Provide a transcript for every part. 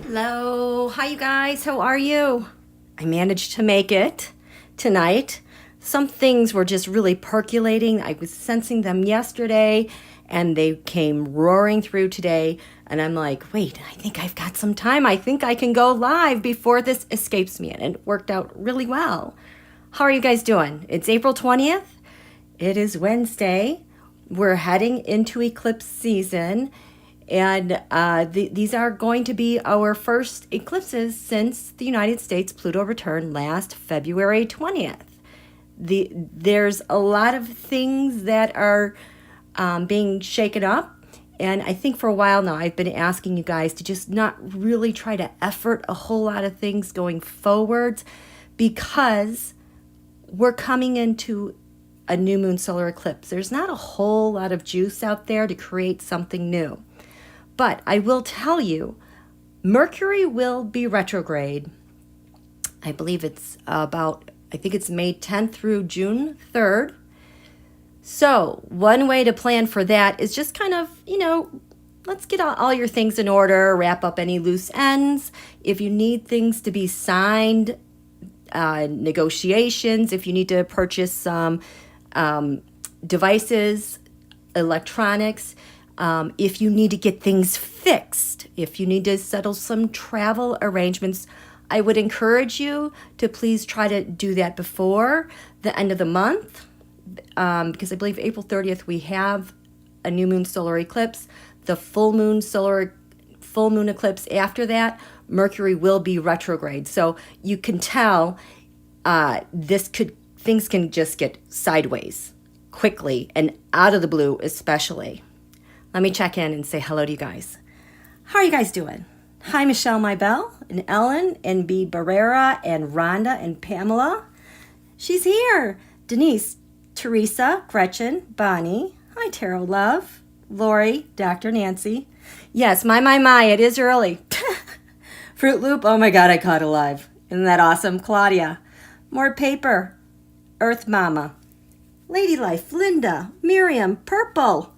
Hello, hi you guys, how are you? I managed to make it tonight. Some things were just really percolating. I was sensing them yesterday and they came roaring through today. And I'm like, wait, I think I've got some time. I think I can go live before this escapes me. And it worked out really well. How are you guys doing? It's April 20th. It is Wednesday. We're heading into eclipse season. And these are going to be our first eclipses since the United States Pluto returned last February 20th. There's a lot of things that are being shaken up. And I think for a while now, I've been asking you guys to just not really try to effort a whole lot of things going forwards, because we're coming into a new moon solar eclipse. There's not a whole lot of juice out there to create something new. But I will tell you, Mercury will be retrograde. I believe it's I think it's May 10th through June 3rd. So one way to plan for that is just kind of, let's get all your things in order, wrap up any loose ends. If you need things to be signed, negotiations, if you need to purchase some devices, electronics, if you need to get things fixed, if you need to settle some travel arrangements, I would encourage you to please try to do that before the end of the month, because I believe April 30th we have a new moon solar eclipse. The full moon eclipse after that, Mercury will be retrograde. So you can tell things can just get sideways quickly and out of the blue especially. Let me check in and say hello to you guys. How are you guys doing? Hi, Michelle Mybell, and Ellen, and B. Barrera, and Rhonda, and Pamela. She's here. Denise, Teresa, Gretchen, Bonnie. Hi, Tarot Love, Lori, Dr. Nancy. Yes, my, it is early. Fruit Loop, oh my God, I caught alive. Isn't that awesome? Claudia. More Paper, Earth Mama. Lady Life, Linda, Miriam, Purple.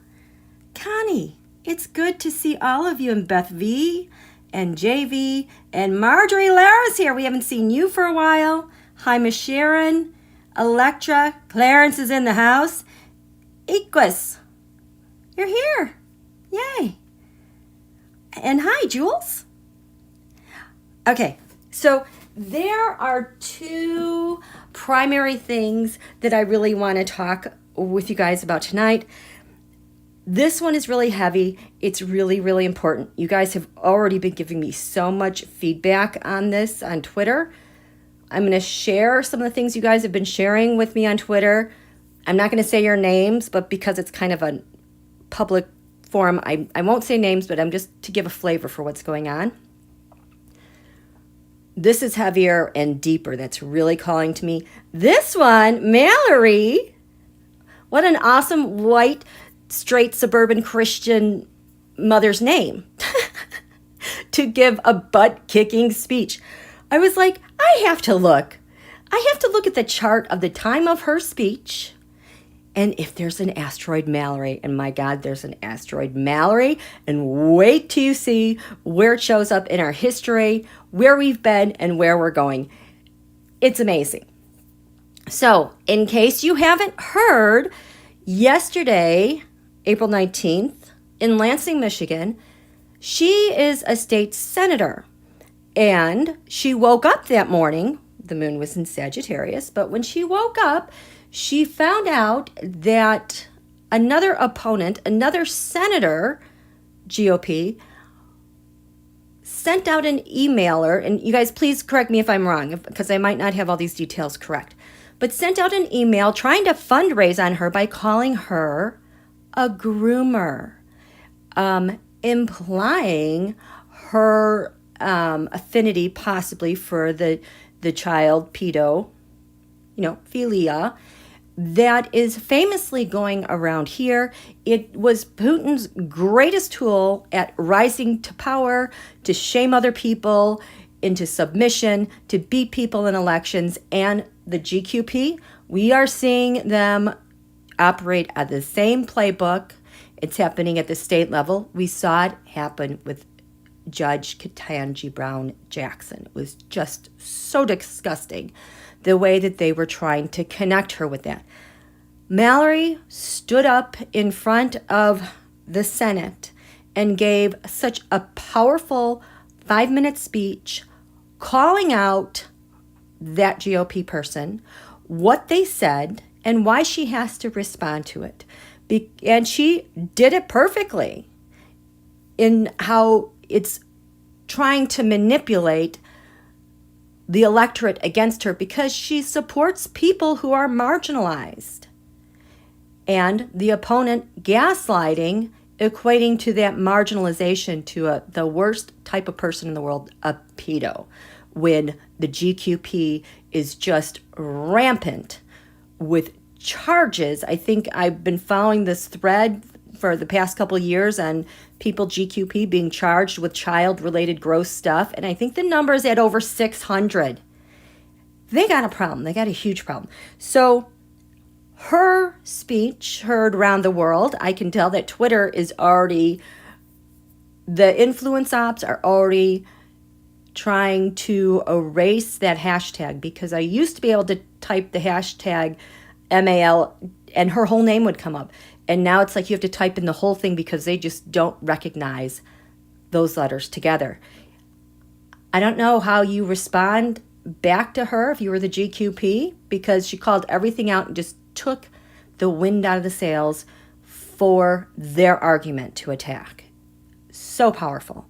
Connie, it's good to see all of you, and Beth V, and JV, and Marjorie Lara's here. We haven't seen you for a while. Hi, Miss Sharon, Electra, Clarence is in the house. Equus, you're here. Yay. And hi, Jules. Okay, so there are two primary things that I really want to talk with you guys about tonight. This one is really heavy. It's really, really important. You guys have already been giving me so much feedback on this on Twitter. I'm going to share some of the things you guys have been sharing with me on Twitter. I'm not going to say your names, but because it's kind of a public forum, I won't say names, but I'm just to give a flavor for what's going on. This is heavier and deeper. That's really calling to me. This one, Mallory, what an awesome white straight suburban Christian mother's name to give a butt-kicking speech. I was like, I have to look at the chart of the time of her speech, and if there's an Asteroid Mallory, and my God, there's an Asteroid Mallory, and wait till you see where it shows up in our history, where we've been, and where we're going. It's amazing. So, in case you haven't heard, yesterday, April 19th, in Lansing, Michigan, she is a state senator. And she woke up that morning, the moon was in Sagittarius, but when she woke up, she found out that another opponent, another senator, GOP, sent out an emailer, and you guys please correct me if I'm wrong, because I might not have all these details correct, but sent out an email trying to fundraise on her by calling her a groomer, implying her affinity possibly for the child pedo, philia, that is famously going around here. It was Putin's greatest tool at rising to power, to shame other people into submission, to beat people in elections. And the GQP, we are seeing them operate at the same playbook. It's happening at the state level. We saw it happen with Judge Ketanji Brown Jackson. It was just so disgusting the way that they were trying to connect her with that. Mallory stood up in front of the Senate and gave such a powerful 5-minute speech calling out that GOP person, what they said, and why she has to respond to it. And she did it perfectly in how it's trying to manipulate the electorate against her because she supports people who are marginalized. And the opponent gaslighting, equating to that marginalization to the worst type of person in the world, a pedo, when the GQP is just rampant with charges. I think I've been following this thread for the past couple of years on people GQP being charged with child-related gross stuff, and I think the number is at over 600. They got a problem. They got a huge problem. So her speech heard around the world. I can tell that Twitter is already, the influence ops are already trying to erase that hashtag, because I used to be able to type the hashtag MAL and her whole name would come up. And now it's like you have to type in the whole thing because they just don't recognize those letters together. I don't know how you respond back to her if you were the GQP, because she called everything out and just took the wind out of the sails for their argument to attack. So powerful.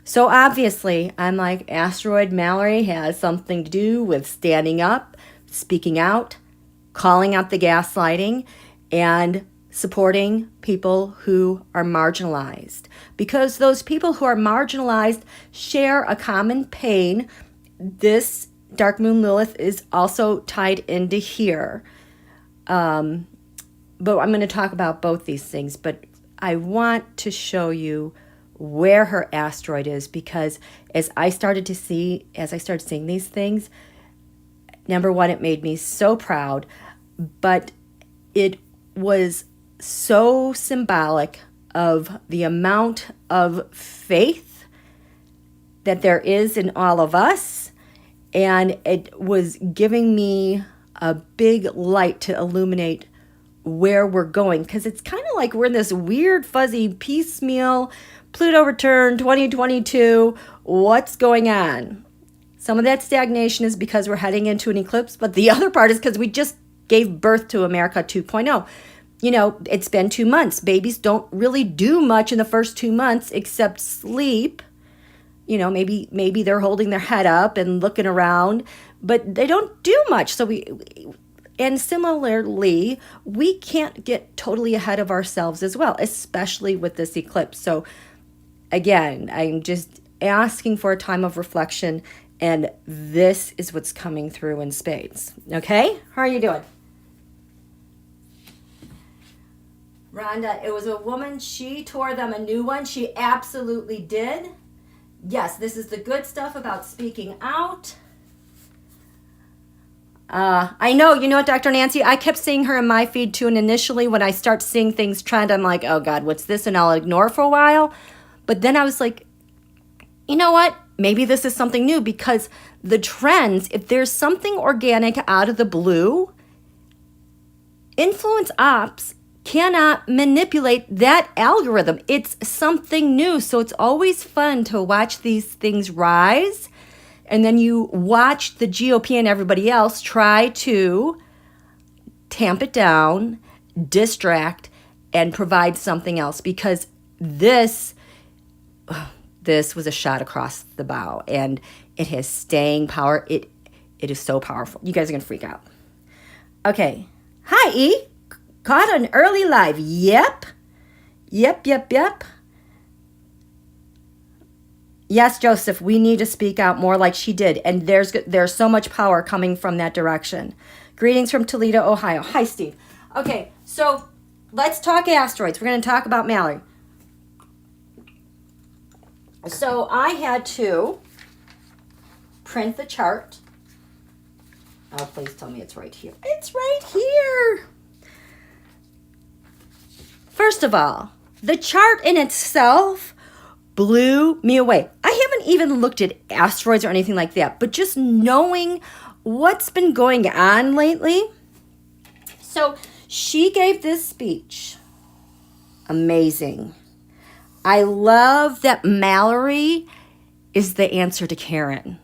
So obviously, I'm like, Asteroid Mallory has something to do with standing up, speaking out, calling out the gaslighting, and supporting people who are marginalized. Because those people who are marginalized share a common pain. This Dark Moon Lilith is also tied into here. But I'm going to talk about both these things. But I want to show you where her asteroid is, because as I started seeing these things, number one, it made me so proud, but it was so symbolic of the amount of faith that there is in all of us, and it was giving me a big light to illuminate where we're going, because it's kind of like we're in this weird, fuzzy, piecemeal Pluto return 2022. What's going on? Some of that stagnation is because we're heading into an eclipse, but the other part is because we just gave birth to America 2.0. You know, it's been 2 months. Babies don't really do much in the first 2 months except sleep. You know, maybe they're holding their head up and looking around, but they don't do much. So and similarly, we can't get totally ahead of ourselves as well, especially with this eclipse. So again, I'm just asking for a time of reflection, and this is what's coming through in spades. Okay? How are you doing? Rhonda, it was a woman. She tore them a new one. She absolutely did. Yes, this is the good stuff about speaking out. I know, you know what, Dr. Nancy? I kept seeing her in my feed too, and initially when I start seeing things trend, I'm like, oh God, what's this? And I'll ignore for a while. But then I was like, you know what? Maybe this is something new, because the trends, if there's something organic out of the blue, influence ops cannot manipulate that algorithm. It's something new. So it's always fun to watch these things rise. And then you watch the GOP and everybody else try to tamp it down, distract, and provide something else, because this was a shot across the bow, and it has staying power. It is so powerful. You guys are going to freak out. Okay. Hi, E. Caught an early live. Yep. Yes, Joseph, we need to speak out more like she did. And there's so much power coming from that direction. Greetings from Toledo, Ohio. Hi, Steve. Okay, so let's talk asteroids. We're going to talk about Mallory. So I had to print the chart. Oh, please tell me it's right here. It's right here. First of all, the chart in itself blew me away. I haven't even looked at asteroids or anything like that, but just knowing what's been going on lately. So she gave this speech. Amazing. I love that Mallory is the answer to Karen,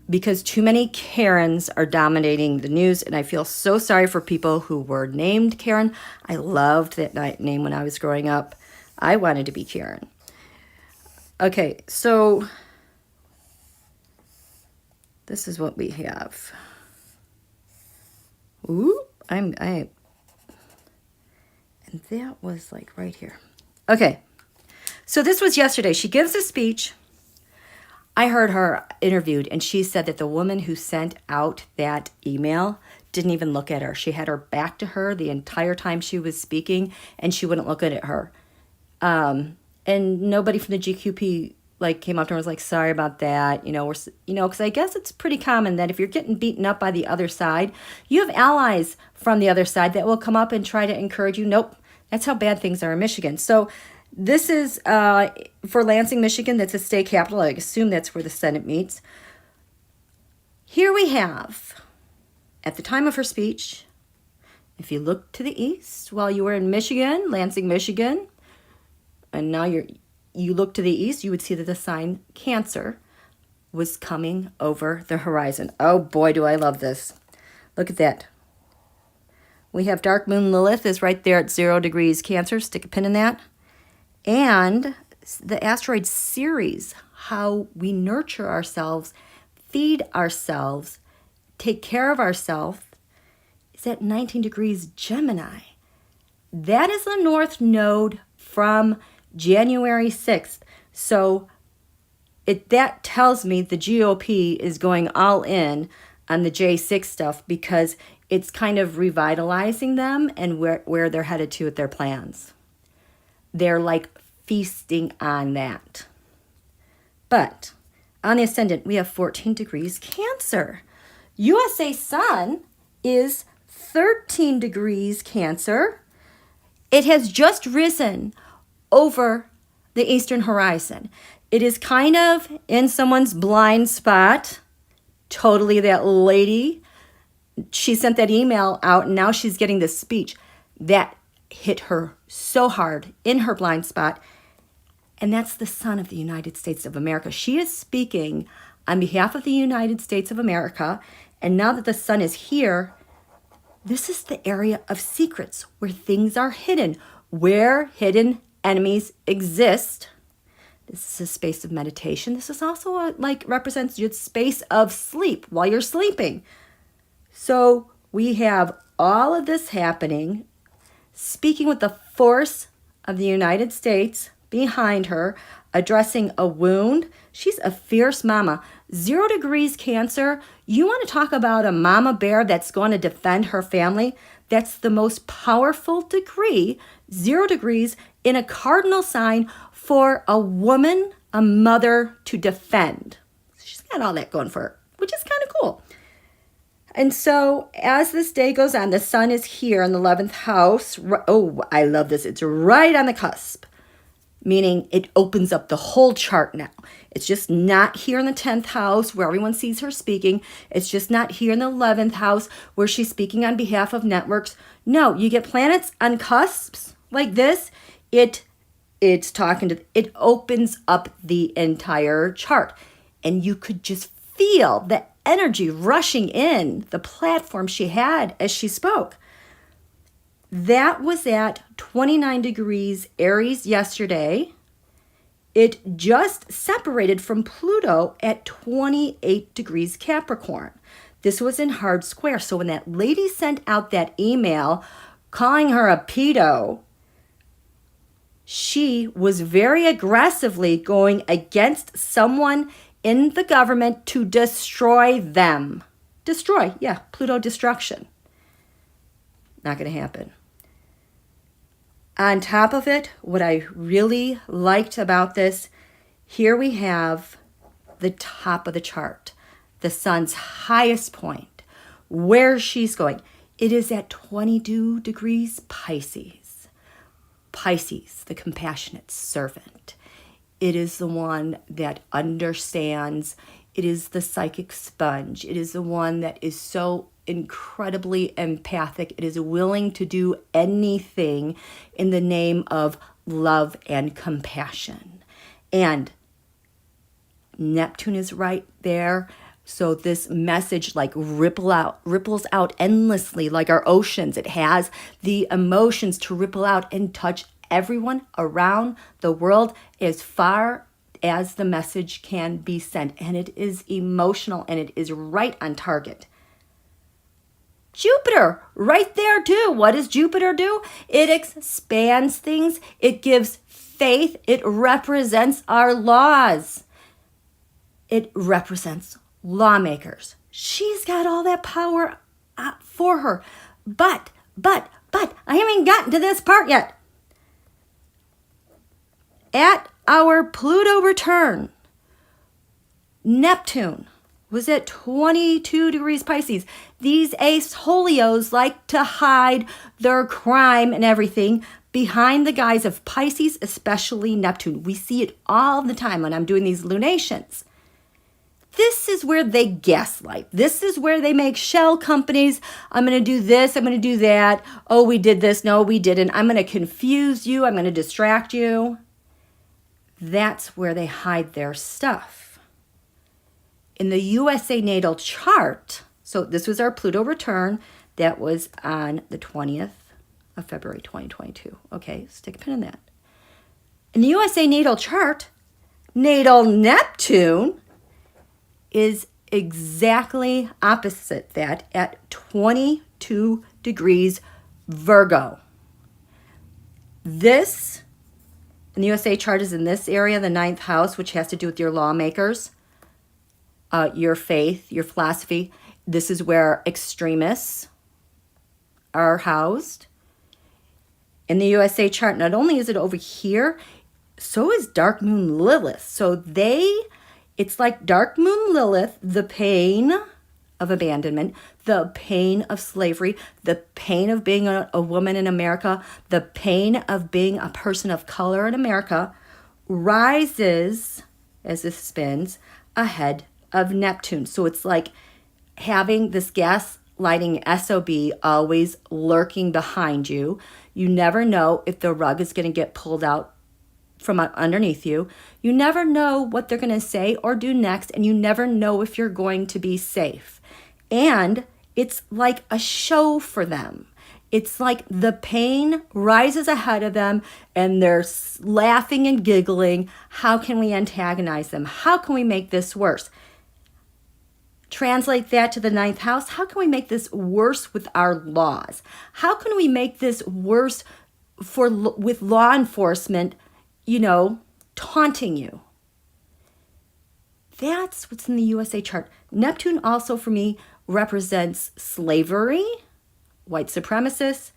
because too many Karens are dominating the news, and I feel so sorry for people who were named Karen. I loved that name when I was growing up. I wanted to be Karen. Okay, so this is what we have. Ooh, and that was like right here. Okay, so this was yesterday. She gives a speech. I heard her interviewed, and she said that the woman who sent out that email didn't even look at her. She had her back to her the entire time she was speaking, and she wouldn't look at her. And nobody from the GQP like came up to her and was like, sorry about that. Because I guess it's pretty common that if you're getting beaten up by the other side, you have allies from the other side that will come up and try to encourage you. Nope, that's how bad things are in Michigan. So this is for Lansing, Michigan. That's a state capital. I assume that's where the Senate meets. Here we have, at the time of her speech, if you look to the east while you were in Michigan, Lansing, Michigan, and now you look to the east, you would see that the sign Cancer was coming over the horizon. Oh boy, do I love this. Look at that. We have dark moon Lilith is right there at 0 degrees Cancer. Stick a pin in that. And the asteroid series, how we nurture ourselves, feed ourselves, take care of ourselves, is at 19 degrees Gemini. That is the north node from January 6th. So that tells me the GOP is going all in on the J6 stuff, because it's kind of revitalizing them and where they're headed to with their plans. They're like feasting on that. But on the ascendant, we have 14 degrees Cancer. USA Sun is 13 degrees Cancer. It has just risen over the eastern horizon. It is kind of in someone's blind spot. Totally that lady. She sent that email out, and now she's getting this speech that hit her so hard in her blind spot. And that's the sun of the United States of America. She is speaking on behalf of the United States of America. And now that the sun is here, this is the area of secrets where things are hidden, where hidden enemies exist. This is a space of meditation. This is also represents your space of sleep while you're sleeping. So we have all of this happening, speaking with the force of the United States behind her, addressing a wound. She's a fierce mama. 0 degrees Cancer. You want to talk about a mama bear that's going to defend her family? That's the most powerful degree, 0 degrees, in a cardinal sign for a woman, a mother, to defend. She's got all that going for her, which is kind of cool. And so as this day goes on, the sun is here in the 11th house. Oh, I love this. It's right on the cusp, meaning it opens up the whole chart now. It's just not here in the 10th house where everyone sees her speaking. It's just not here in the 11th house where she's speaking on behalf of networks. No, you get planets on cusps like this. It opens up the entire chart. And you could just feel the energy rushing in the platform she had as she spoke. That was at 29 degrees Aries yesterday. It just separated from Pluto at 28 degrees Capricorn. This was in hard square. So when that lady sent out that email calling her a pedo, she was very aggressively going against someone in the government to destroy them. Destroy, yeah, Pluto destruction. Not going to happen. On top of it, what I really liked about this, here we have the top of the chart, the sun's highest point, where she's going. It is at 22 degrees Pisces. Pisces, the compassionate servant. It is the one that understands. It is the psychic sponge. It is the one that is so incredibly empathic. It is willing to do anything in the name of love and compassion. And Neptune is right there. So this message like ripples out endlessly like our oceans. It has the emotions to ripple out and touch everyone around the world as far as the message can be sent. And it is emotional and it is right on target. Jupiter, right there too. What does Jupiter do? It expands things. It gives faith. It represents our laws. It represents lawmakers. She's got all that power for her. But, I haven't gotten to this part yet. At our Pluto return, Neptune was at 22 degrees Pisces. These ace holios like to hide their crime and everything behind the guise of Pisces, especially Neptune. We see it all the time when I'm doing these lunations. This is where they gaslight. This is where they make shell companies. I'm going to do this. I'm going to do that. Oh, we did this. No, we didn't. I'm going to confuse you. I'm going to distract you. That's where they hide their stuff. In the USA natal chart, so this was our Pluto return. That was on the 20th of February 2022. Okay, stick a pin in that. In the USA natal chart, natal Neptune is exactly opposite that at 22 degrees Virgo. This, in the USA chart, is in this area, the 9th house, which has to do with your lawmakers, your faith, your philosophy. This is where extremists are housed. In the USA chart, not only is it over here, so is Dark Moon Lilith. So it's like Dark Moon Lilith, the pain of abandonment, the pain of slavery, the pain of being a woman in America, the pain of being a person of color in America, rises as it spins ahead of Neptune. So it's like having this gaslighting SOB always lurking behind you. You never know if the rug is going to get pulled out from underneath you. You never know what they're going to say or do next, and you never know if you're going to be safe. And it's like a show for them. It's like the pain rises ahead of them and they're laughing and giggling. How can we antagonize them? How can we make this worse? Translate that to the 9th house. How can we make this worse with our laws? How can we make this worse with law enforcement, taunting you? That's what's in the USA chart. Neptune also, for me, represents slavery, white supremacists.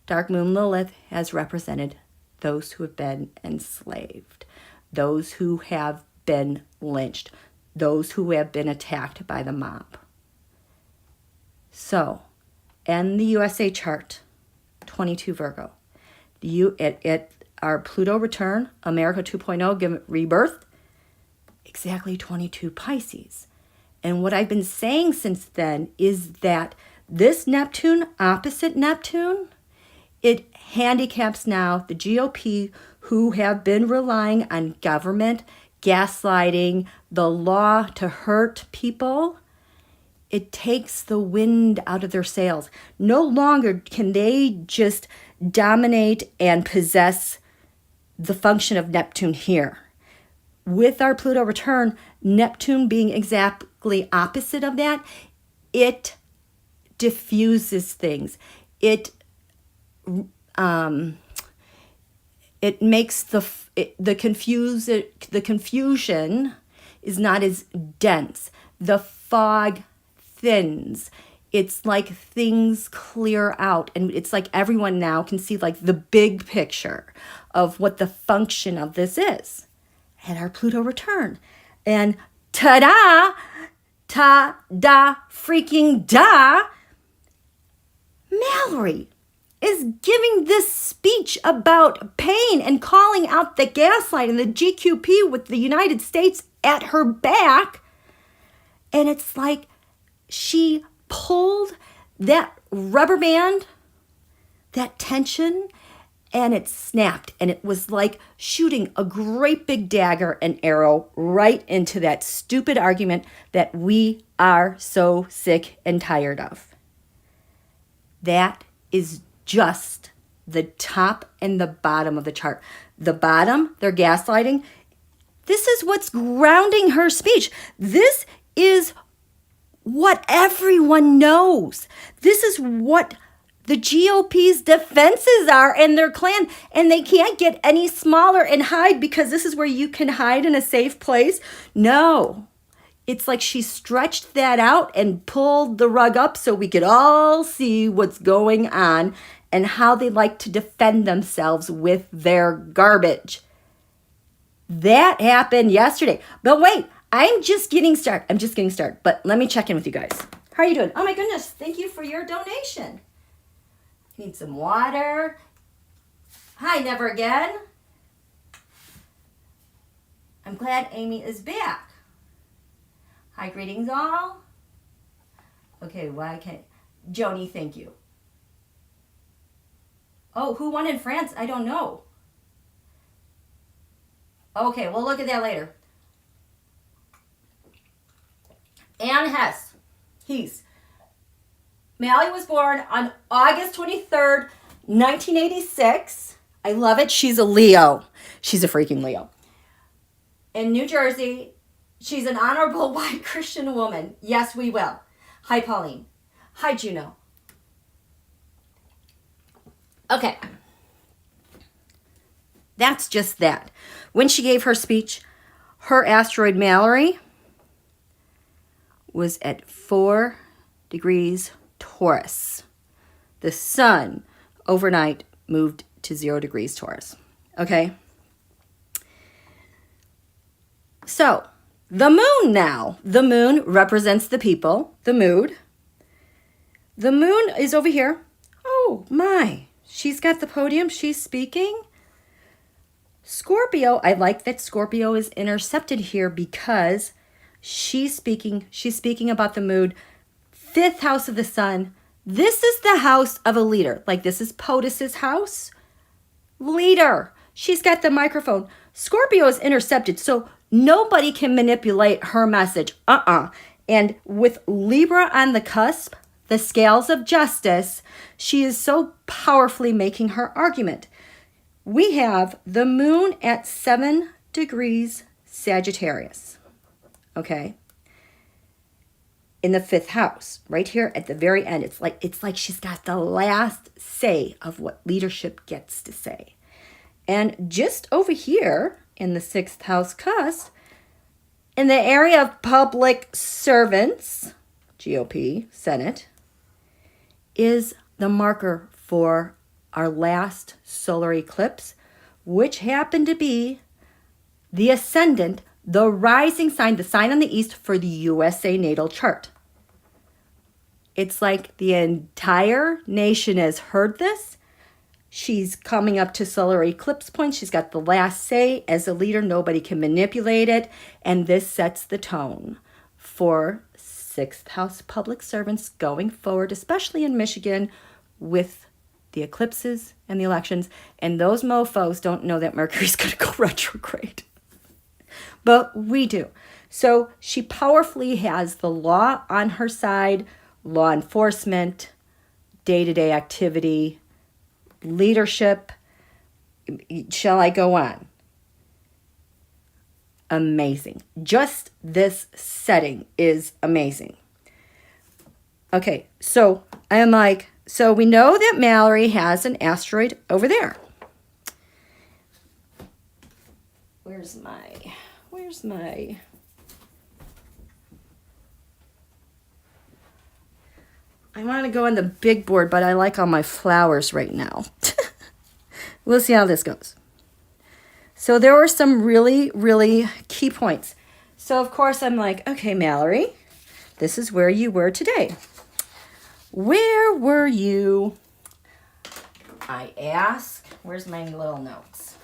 Dark Moon Lilith has represented those who have been enslaved, those who have been lynched, those who have been attacked by the mob. So, in the USA chart, 22 Virgo, at our Pluto return, America 2.0, give it rebirth, exactly 22 Pisces. And what I've been saying since then is that this Neptune, opposite Neptune, it handicaps now the GOP who have been relying on government, gaslighting, the law to hurt people. It takes the wind out of their sails. No longer can they just dominate and possess the function of Neptune here. With our Pluto return, Neptune being exactly opposite of that, it diffuses things. It makes the confusion is not as dense. The fog thins. It's like things clear out, and it's like everyone now can see like the big picture of what the function of this is at our Pluto return. And ta-da, ta-da, freaking da, Mallory. is giving this speech about pain and calling out the gaslight and the GQP with the United States at her back. And it's like she pulled that rubber band, that tension, and it snapped. And it was like shooting a great big dagger and arrow right into that stupid argument that we are so sick and tired of. That is just the top and the bottom of the chart. The bottom, they're gaslighting. This is what's grounding her speech. This is what everyone knows. This is what the GOP's defenses are and their clan. And they can't get any smaller and hide because this is where you can hide in a safe place. No. It's like she stretched that out and pulled the rug up so we could all see what's going on and how they like to defend themselves with their garbage. That happened yesterday. But wait, I'm just getting started. But let me check in with you guys. How are you doing? Oh my goodness, thank you for your donation. Need some water. Hi, never again. I'm glad Amy is back. Hi, greetings all. Okay, why can't... Joni, thank you. Oh, who won in France? I don't know. Okay, we'll look at that later. Ann Hess. Mally was born on August 23rd, 1986. I love it. She's a Leo. She's a freaking Leo. In New Jersey, she's an honorable white Christian woman. Yes, we will. Hi, Pauline. Hi, Juno. Okay. That's just that. When she gave her speech, her asteroid Mallory was at 4 degrees Taurus. The sun overnight moved to 0 degrees Taurus. Okay? So, the moon now. The moon represents the people, the mood. The moon is over here. Oh, my. She's got the podium. She's speaking. Scorpio, I like that Scorpio is intercepted here because she's speaking about the mood. 5th house of the sun. This is the house of a leader. Like this is POTUS's house. Leader. She's got the microphone. Scorpio is intercepted, so nobody can manipulate her message. And with Libra on the cusp, the scales of justice, she is so powerfully making her argument. We have the moon at 7 degrees Sagittarius. Okay? In the 5th house, right here at the very end. It's like she's got the last say of what leadership gets to say. And just over here in the 6th house cusp, in the area of public servants, GOP, Senate, is the marker for our last solar eclipse, which happened to be the ascendant, the rising sign, the sign on the east for the USA natal chart. It's like the entire nation has heard this. She's coming up to solar eclipse point. She's got the last say. As a leader, nobody can manipulate it. And this sets the tone for 6th house public servants going forward, especially in Michigan with the eclipses and the elections. And those mofos don't know that Mercury's going to go retrograde. But we do. So she powerfully has the law on her side, law enforcement, day-to-day activity, leadership. Shall I go on? Amazing. Just this setting is amazing. Okay, so I am like, so we know that Mallory has an asteroid over there. Where's my... I want to go on the big board, but I like all my flowers right now. We'll see how this goes. So there were some really, really key points. So, of course, I'm like, okay, Mallory, this is where you were today. Where were you I ask, where's my little notes?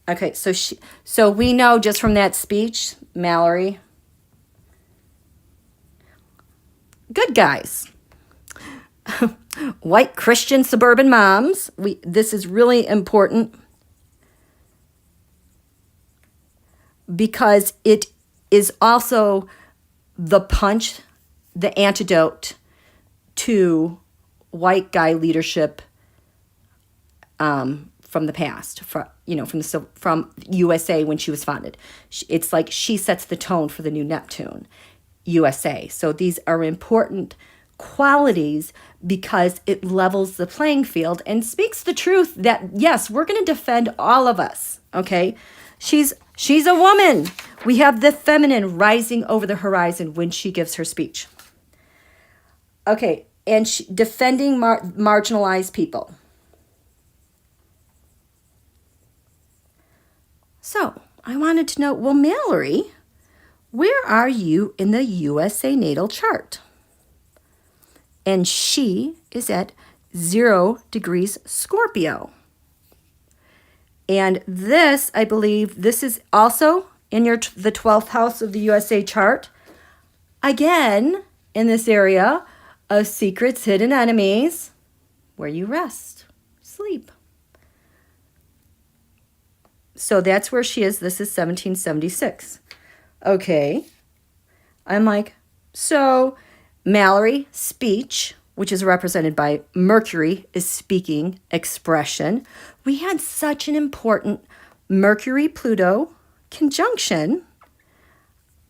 Okay, so we know just from that speech, Mallory, good guys. White Christian suburban moms. This is really important because it is also the punch, the antidote to white guy leadership from the past, from USA when she was founded. It's like she sets the tone for the new Neptune, USA. So these are important qualities because it levels the playing field and speaks the truth that, yes, we're going to defend all of us, okay? She's a woman. We have the feminine rising over the horizon when she gives her speech. Okay, and defending marginalized people. So I wanted to know, well, Mallory, where are you in the USA natal chart? And she is at 0 degrees Scorpio. And this, I believe, this is also in the 12th house of the USA chart. Again, in this area of secrets, hidden enemies, where you rest, sleep. So that's where she is. This is 1776. Okay. I'm like, so Mallory, speech, which is represented by Mercury, is speaking expression. We had such an important Mercury-Pluto conjunction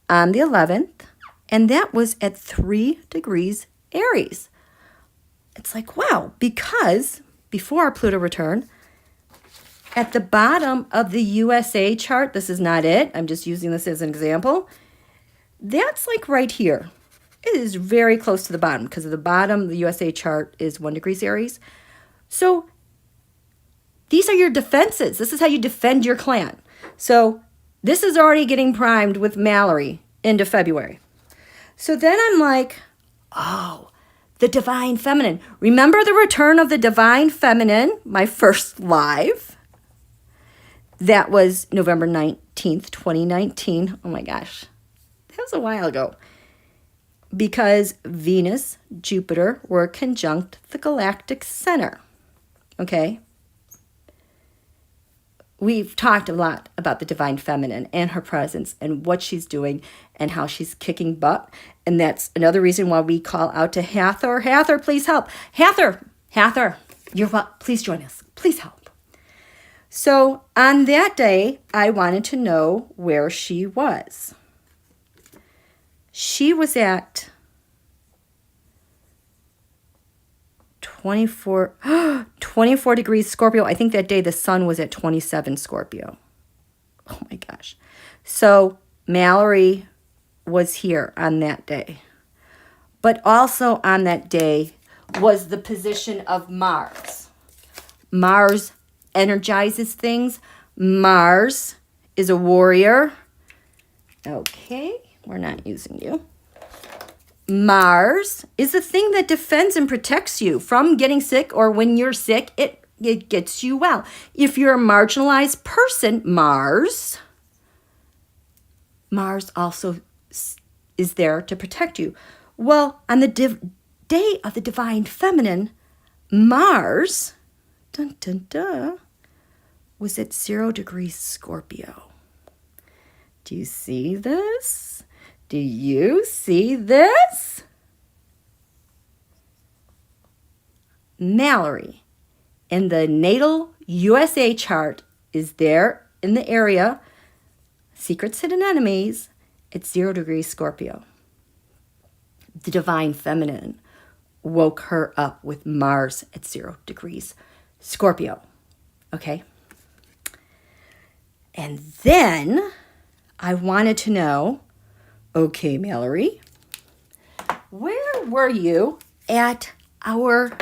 on the 11th, and that was at 3 degrees Aries. It's like, wow, because before our Pluto return, at the bottom of the USA chart, this is not it, I'm just using this as an example, that's like right here. It is very close to the bottom because at the bottom, the USA chart is 1 degrees Aries. So these are your defenses. This is how you defend your clan. So this is already getting primed with Mallory into February. So then I'm like, oh, the divine feminine. Remember the return of the divine feminine, my first live? That was November 19th, 2019. Oh my gosh, that was a while ago. Because Venus, Jupiter were conjunct the galactic center. Okay? We've talked a lot about the divine feminine and her presence and what she's doing and how she's kicking butt. And that's another reason why we call out to Hathor. Hathor, please help. Hathor, please join us. Please help. So on that day, I wanted to know where she was. She was at 24 degrees Scorpio. I think that day the sun was at 27 Scorpio. Oh my gosh. So Mallory was here on that day. But also on that day was the position of Mars. Mars energizes things. Mars is a warrior. Okay. We're not using you. Mars is the thing that defends and protects you from getting sick, or when you're sick, it gets you well. If you're a marginalized person, Mars also is there to protect you. Well, on the day of the divine feminine, Mars, was at 0 degrees Scorpio. Do you see this? Do you see this? Mallory in the natal USA chart is there in the area, secrets, hidden enemies, it's 0 degrees Scorpio. The divine feminine woke her up with Mars at 0 degrees Scorpio. Okay? And then I wanted to know, okay, Mallory, where were you at our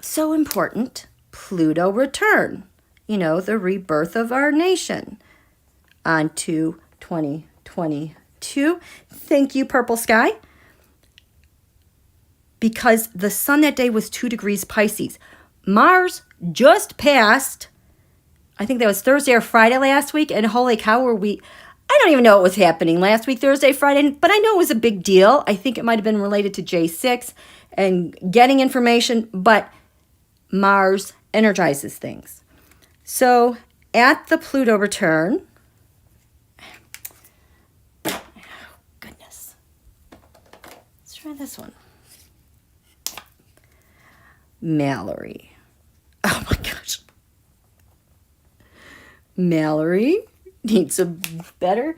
so important Pluto return? You know, the rebirth of our nation on to 2022. Thank you, Purple Sky. because the sun that day was 2 degrees Pisces. Mars just passed, I think that was Thursday or Friday last week, and holy cow, I don't even know what was happening last week, Thursday, Friday, but I know it was a big deal. I think it might have been related to J6 and getting information, but Mars energizes things. So at the Pluto return, oh, goodness, let's try this one. Mallory. Oh my gosh. Mallory needs a better.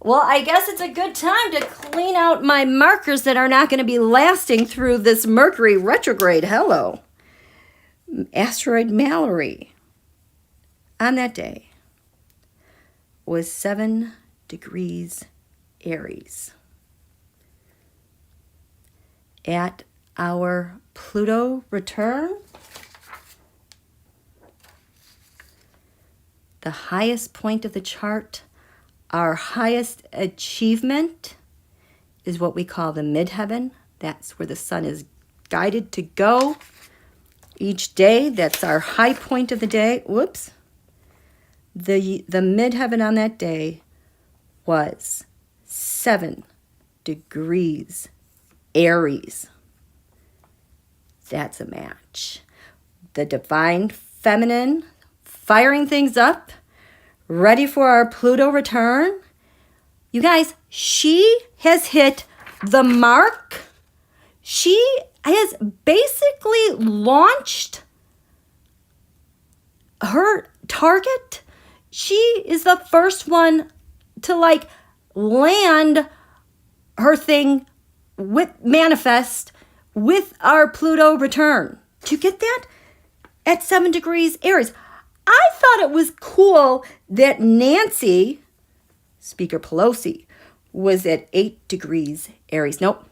Well, I guess it's a good time to clean out my markers that are not going to be lasting through this Mercury retrograde. Hello. Asteroid Mallory on that day was 7 degrees Aries. At our Pluto return, the highest point of the chart, our highest achievement, is what we call the midheaven. That's where the sun is guided to go each day. That's our high point of the day. Whoops. The midheaven on that day was 7 degrees Aries. That's a match. The divine feminine firing things up, ready for our Pluto return. You guys, she has hit the mark. She has basically launched her target. She is the first one to land her thing with manifest with our Pluto return. Do you get that? At 7 degrees Aries. I thought it was cool that Nancy, Speaker Pelosi, was at 8 degrees Aries. Nope.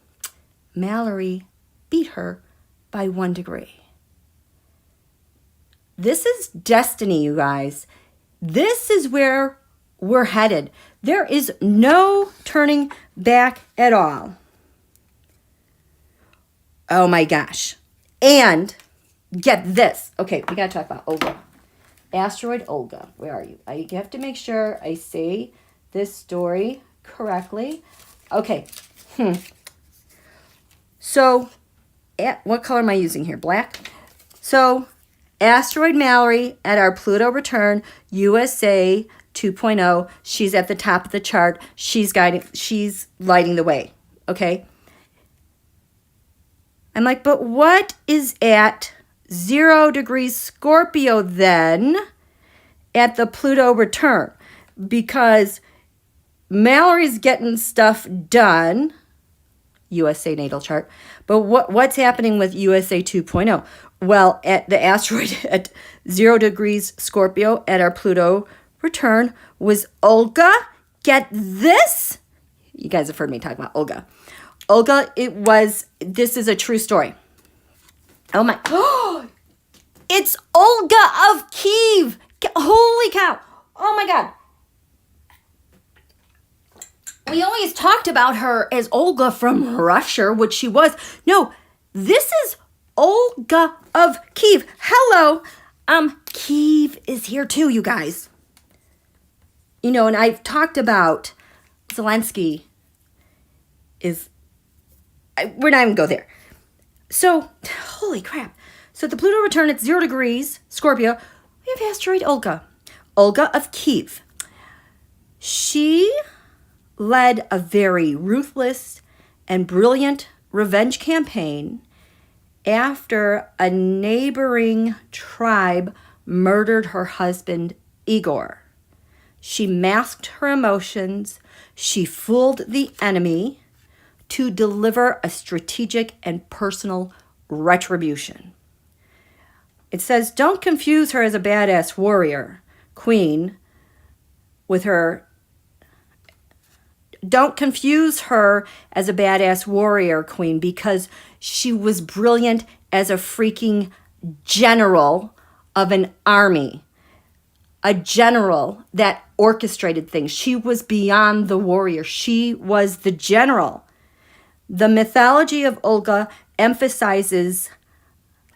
Mallory beat her by 1 degree. This is destiny, you guys. This is where we're headed. There is no turning back at all. Oh my gosh. And get this. Okay, we got to talk about Olga. Asteroid Olga. Where are you? I have to make sure I say this story correctly. Okay. So, what color am I using here? Black? So, Asteroid Mallory at our Pluto return, USA 2.0. She's at the top of the chart. She's lighting the way. Okay? I'm like, but what is at 0 degrees Scorpio then at the Pluto return? Because Mallory's getting stuff done, USA natal chart, but what's happening with USA 2.0? Well, at the asteroid at 0 degrees Scorpio at our Pluto return was Olga. Get this? You guys have heard me talk about Olga. Olga, this is a true story. Oh my, it's Olga of Kiev. Holy cow. Oh my God. We always talked about her as Olga from Russia, which she was. No, this is Olga of Kiev. Hello. Kiev is here too, you guys. You know, and I've talked about Zelensky we're not even go there. So, holy crap. So the Pluto return at 0 degrees Scorpio, we have asteroid Olga. Olga of Kiev. She led a very ruthless and brilliant revenge campaign after a neighboring tribe murdered her husband, Igor. She masked her emotions. She fooled the enemy to deliver a strategic and personal retribution. It says, don't confuse her as a badass warrior, queen, with her. Don't confuse her as a badass warrior queen because she was brilliant as a freaking general of an army. A general that orchestrated things. She was beyond the warrior. She was the general. The mythology of Olga emphasizes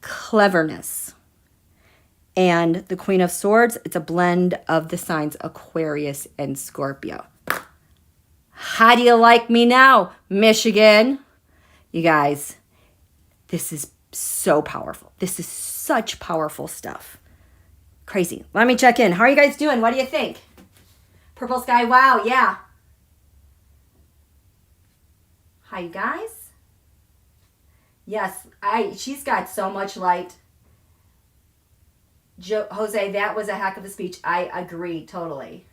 cleverness. And the Queen of Swords, it's a blend of the signs Aquarius and Scorpio. How do you like me now, Michigan? You guys, this is so powerful. This is such powerful stuff. Crazy. Let me check in. How are you guys doing? What do you think? Purple sky, wow, yeah. Hi, you guys. Yes, she's got so much light. Jose, that was a heck of a speech. I agree, totally.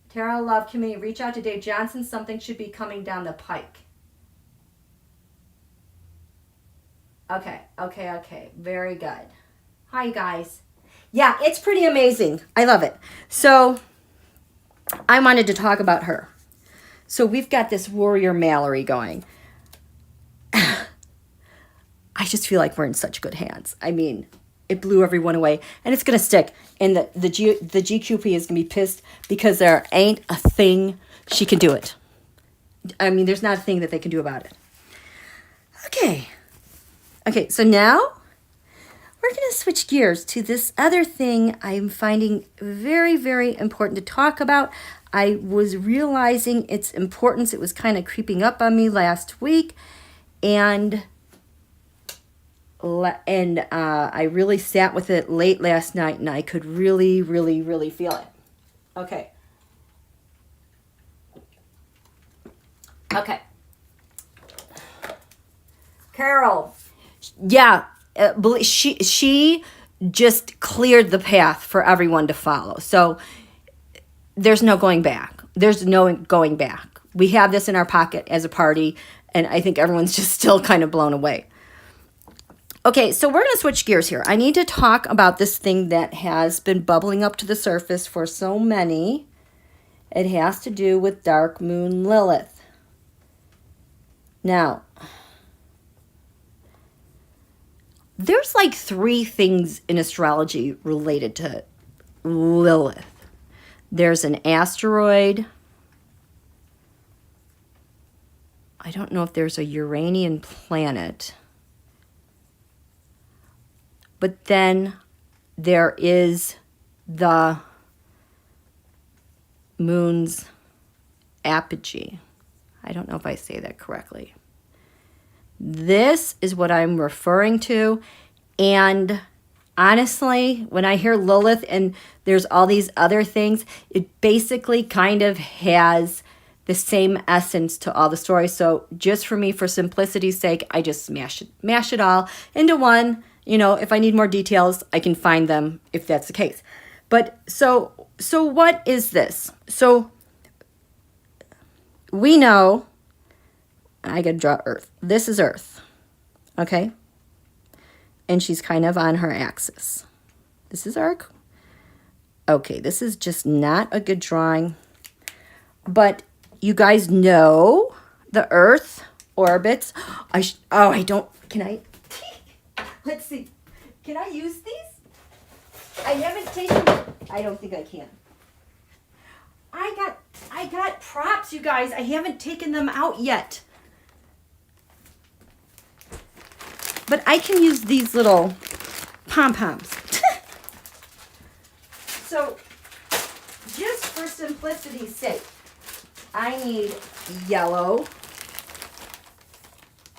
Tara Love Community, reach out to Dave Johnson. Something should be coming down the pike. Okay. Very good. Hi, you guys. Yeah, it's pretty amazing. I love it. So, I wanted to talk about her. So, we've got this warrior Mallory going. I just feel like we're in such good hands. I mean, it blew everyone away. And it's going to stick. And the GQP is going to be pissed because there ain't a thing she can do it. I mean, there's not a thing that they can do about it. Okay, so now we're going to switch gears to this other thing I'm finding very, very important to talk about. I was realizing its importance. It was kind of creeping up on me last week. And I really sat with it late last night, and I could really, really, really feel it. Okay. Carol. Yeah, she just cleared the path for everyone to follow. So there's no going back. There's no going back. We have this in our pocket as a party, and I think everyone's just still kind of blown away. Okay, so we're going to switch gears here. I need to talk about this thing that has been bubbling up to the surface for so many. It has to do with dark moon Lilith. Now, there's like 3 things in astrology related to Lilith. There's an asteroid. I don't know if there's a Uranian planet. But then there is the moon's apogee. I don't know if I say that correctly. This is what I'm referring to. And honestly, when I hear Lilith and there's all these other things, it basically kind of has the same essence to all the stories. So just for me, for simplicity's sake, I just mash it all into one. You know, if I need more details, I can find them if that's the case. But so what is this? So we know, I gotta draw Earth. This is Earth, okay? And she's kind of on her axis. This is arc. Okay, this is just not a good drawing. But you guys know the Earth orbits. Can I? Let's see. Can I use these? I haven't taken them. I don't think I can. I got props, you guys. I haven't taken them out yet. But I can use these little pom-poms. So, just for simplicity's sake, I need yellow.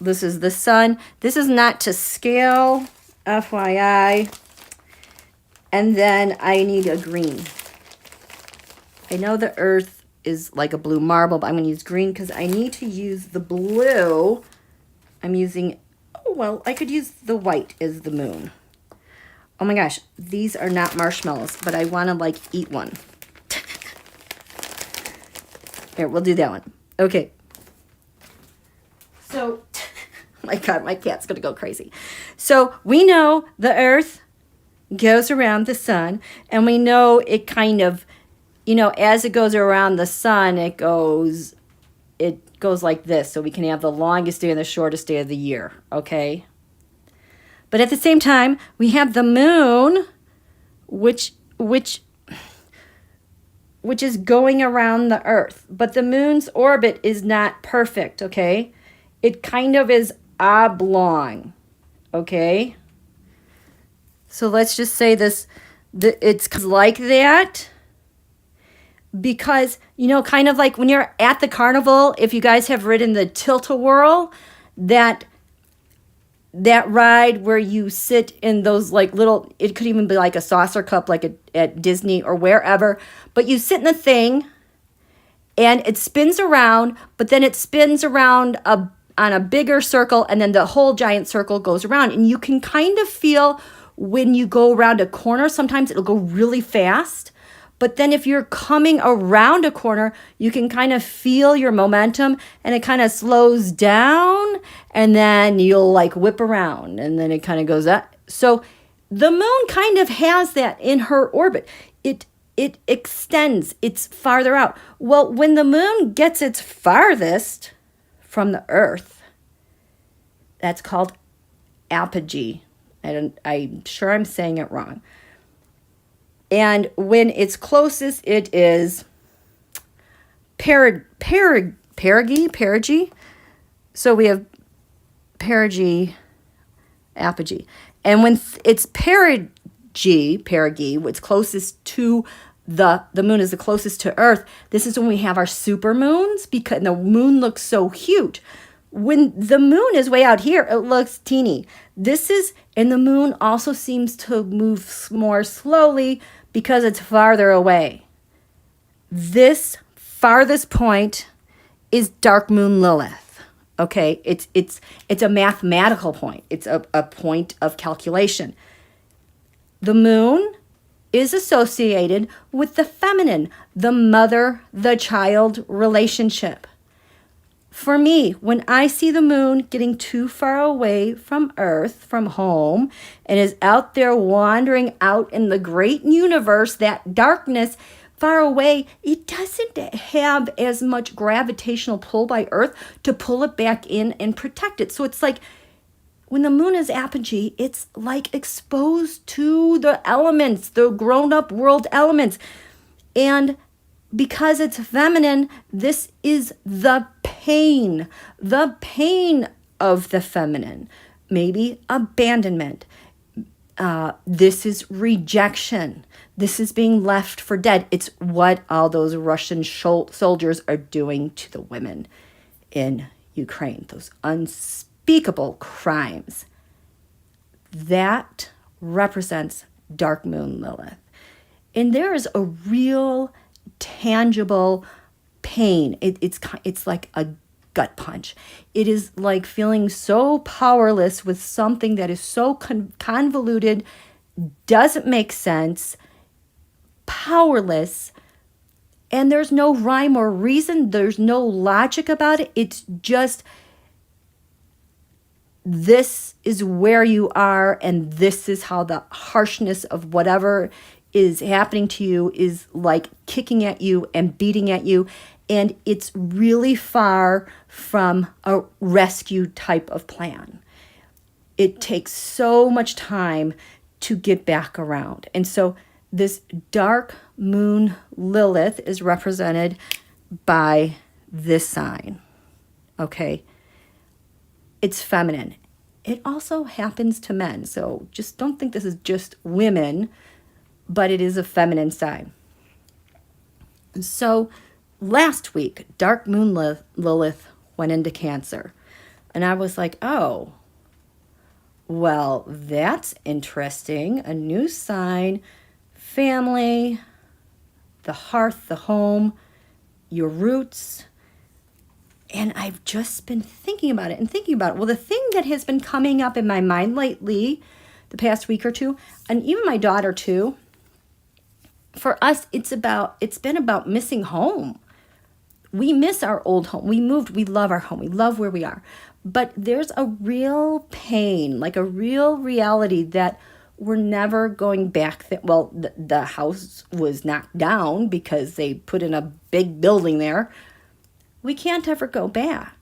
This is the sun. This is not to scale, FYI. And then I need a green. I know the Earth is like a blue marble, but I'm going to use green because I need to use the blue. I'm using, oh, well, I could use the white as the moon. Oh my gosh, these are not marshmallows, but I want to like eat one. Here, we'll do that one. Okay. So, oh my God, my cat's going to go crazy. So we know the Earth goes around the sun, and we know it kind of, you know, as it goes around the sun, it goes like this. So we can have the longest day and the shortest day of the year, okay? But at the same time, we have the moon, which which is going around the Earth. But the moon's orbit is not perfect, okay? It kind of is oblong, okay? So let's just say this, it's like that because, you know, kind of like when you're at the carnival, if you guys have ridden the tilt-a-whirl, that ride where you sit in those like little, it could even be like a saucer cup like at Disney or wherever, but you sit in the thing and it spins around, but then it spins around on a bigger circle, and then the whole giant circle goes around, and you can kind of feel when you go around a corner, sometimes it'll go really fast. But then if you're coming around a corner, you can kind of feel your momentum, and it kind of slows down, and then you'll like whip around, and then it kind of goes up. So the moon kind of has that in her orbit. It extends, it's farther out. Well, when the moon gets its farthest from the Earth, that's called apogee. I'm sure I'm saying it wrong. And when it's closest, it is Perigee. So we have Perigee, apogee. And when it's Perigee, it's closest to the moon is the closest to Earth. This is when we have our super moons, because the moon looks so huge. When the moon is way out here, it looks teeny. And the moon also seems to move more slowly because it's farther away. This farthest point is dark moon Lilith. Okay, it's a mathematical point. It's a point of calculation. The moon is associated with the feminine, the mother, the child relationship. For me, when I see the moon getting too far away from Earth, from home, and is out there wandering out in the great universe, that darkness far away, it doesn't have as much gravitational pull by Earth to pull it back in and protect it. So it's like when the moon is apogee, it's like exposed to the elements, the grown-up world elements. And because it's feminine, this is the pain of the feminine. Maybe abandonment. This is rejection. This is being left for dead. It's what all those Russian soldiers are doing to the women in Ukraine. Those unspeakable crimes. That represents dark moon Lilith. And there is a real tangible pain. It's like a gut punch. It is like feeling so powerless with something that is so convoluted, doesn't make sense, powerless, and there's no rhyme or reason. There's no logic about it. It's just, this is where you are, and this is how the harshness of whatever is happening to you is like kicking at you and beating at you. And it's really far from a rescue type of plan. It takes so much time to get back around. And so this dark moon Lilith is represented by this sign. Okay. It's feminine. It also happens to men. So just don't think this is just women, but it is a feminine sign. So last week, dark moon Lilith went into Cancer. And I was like, oh, well, that's interesting. A new sign, family, the hearth, the home, your roots. And I've just been thinking about it. Well, the thing that has been coming up in my mind lately, the past week or two, and even my daughter too, for us, it's been about missing home. We miss our old home. We moved. We love our home. We love where we are. But there's a real pain, like a real reality that we're never going back. The house was knocked down because they put in a big building there. We can't ever go back.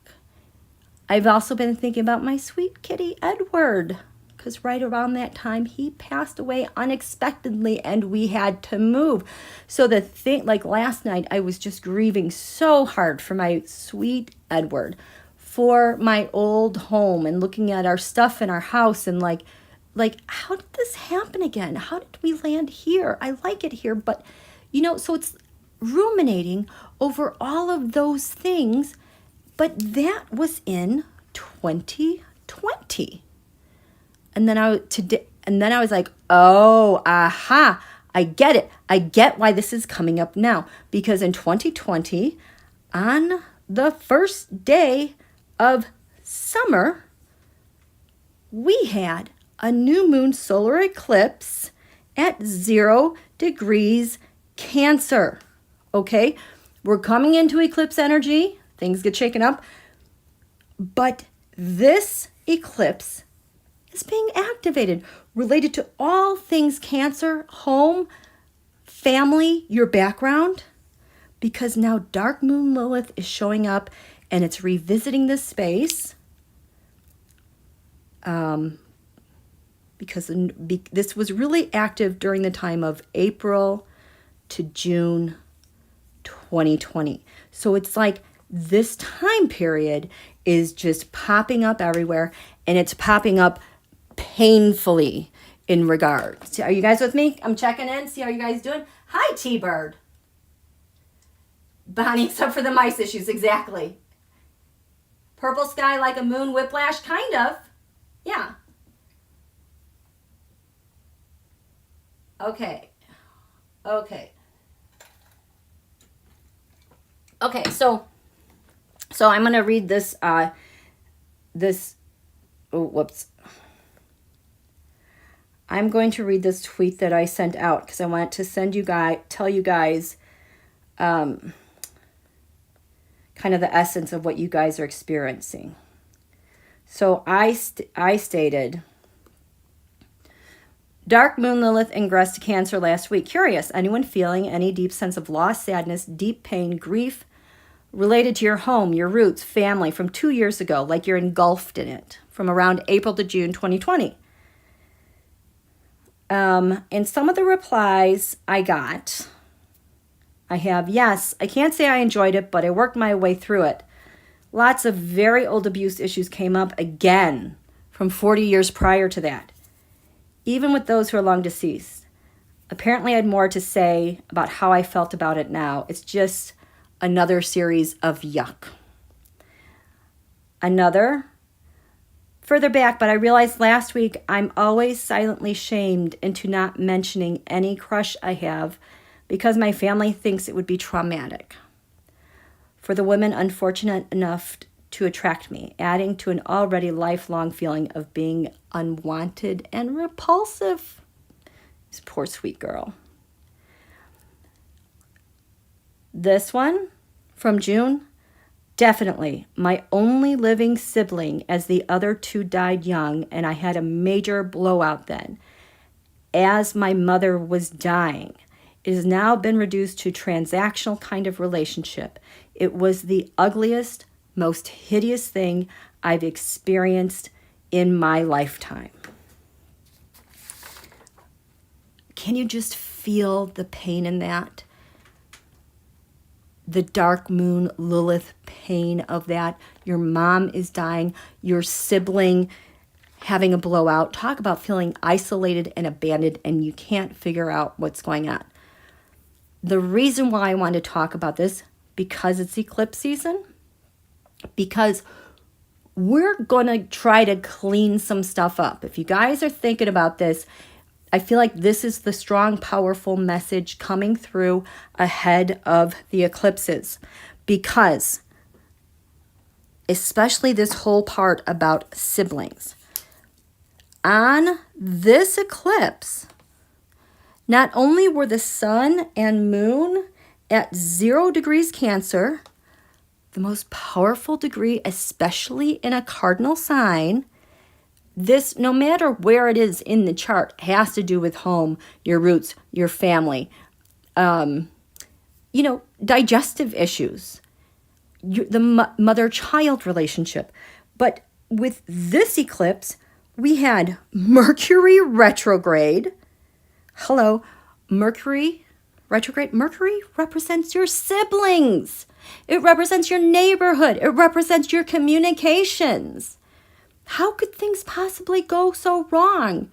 I've also been thinking about my sweet kitty, Edward. because right around that time, he passed away unexpectedly and we had to move. So the thing, like last night, I was just grieving so hard for my sweet Edward, for my old home, and looking at our stuff in our house and like, how did this happen again? How did we land here? I like it here, but so it's ruminating over all of those things, but that was in 2020. And then I was like, oh, aha, I get it. I get why this is coming up now. Because in 2020, on the first day of summer, we had a new moon solar eclipse at 0 degrees Cancer. Okay, we're coming into eclipse energy. Things get shaken up. But this eclipse is being activated, related to all things Cancer, home, family, your background, because now dark moon Lilith is showing up and it's revisiting this space. Because this was really active during the time of April to June 2020. So it's like this time period is just popping up everywhere, and it's popping up painfully in regards. Are you guys with me? I'm checking in. See how you guys doing? Hi, T-Bird. Bonnie, except for the mice issues, exactly. Purple sky like a moon whiplash, kind of. Yeah. Okay. Okay, so I'm going to read this, oh, whoops. I'm going to read this tweet that I sent out because I want to tell you guys kind of the essence of what you guys are experiencing. So I stated, dark moon Lilith ingressed to Cancer last week. Curious, anyone feeling any deep sense of loss, sadness, deep pain, grief related to your home, your roots, family from 2 years ago, like you're engulfed in it from around April to June 2020? And some of the replies I got, I have, yes, I can't say I enjoyed it, but I worked my way through it. Lots of very old abuse issues came up again from 40 years prior to that, even with those who are long deceased. Apparently I had more to say about how I felt about it now. It's just another series of yuck. Another, further back, but I realized last week I'm always silently shamed into not mentioning any crush I have because my family thinks it would be traumatic for the women unfortunate enough to attract me, adding to an already lifelong feeling of being unwanted and repulsive. This poor sweet girl. This one from June, definitely my only living sibling, as the other two died young, and I had a major blowout then. As my mother was dying, it has now been reduced to transactional kind of relationship. It was the ugliest, most hideous thing I've experienced in my lifetime. Can you just feel the pain in that? The dark moon Lilith pain of that. Your mom is dying, your sibling having a blowout. Talk about feeling isolated and abandoned, and you can't figure out what's going on. The reason why I want to talk about this, because it's eclipse season, because we're going to try to clean some stuff up. If you guys are thinking about this, I feel like this is the strong, powerful message coming through ahead of the eclipses, because especially this whole part about siblings. On this eclipse, not only were the sun and moon at 0 degrees Cancer, the most powerful degree, especially in a cardinal sign. This, no matter where it is in the chart, has to do with home, your roots, your family, digestive issues, the mother-child relationship. But with this eclipse, we had Mercury retrograde. Hello, Mercury retrograde. Mercury represents your siblings. It represents your neighborhood. It represents your communications. How could things possibly go so wrong?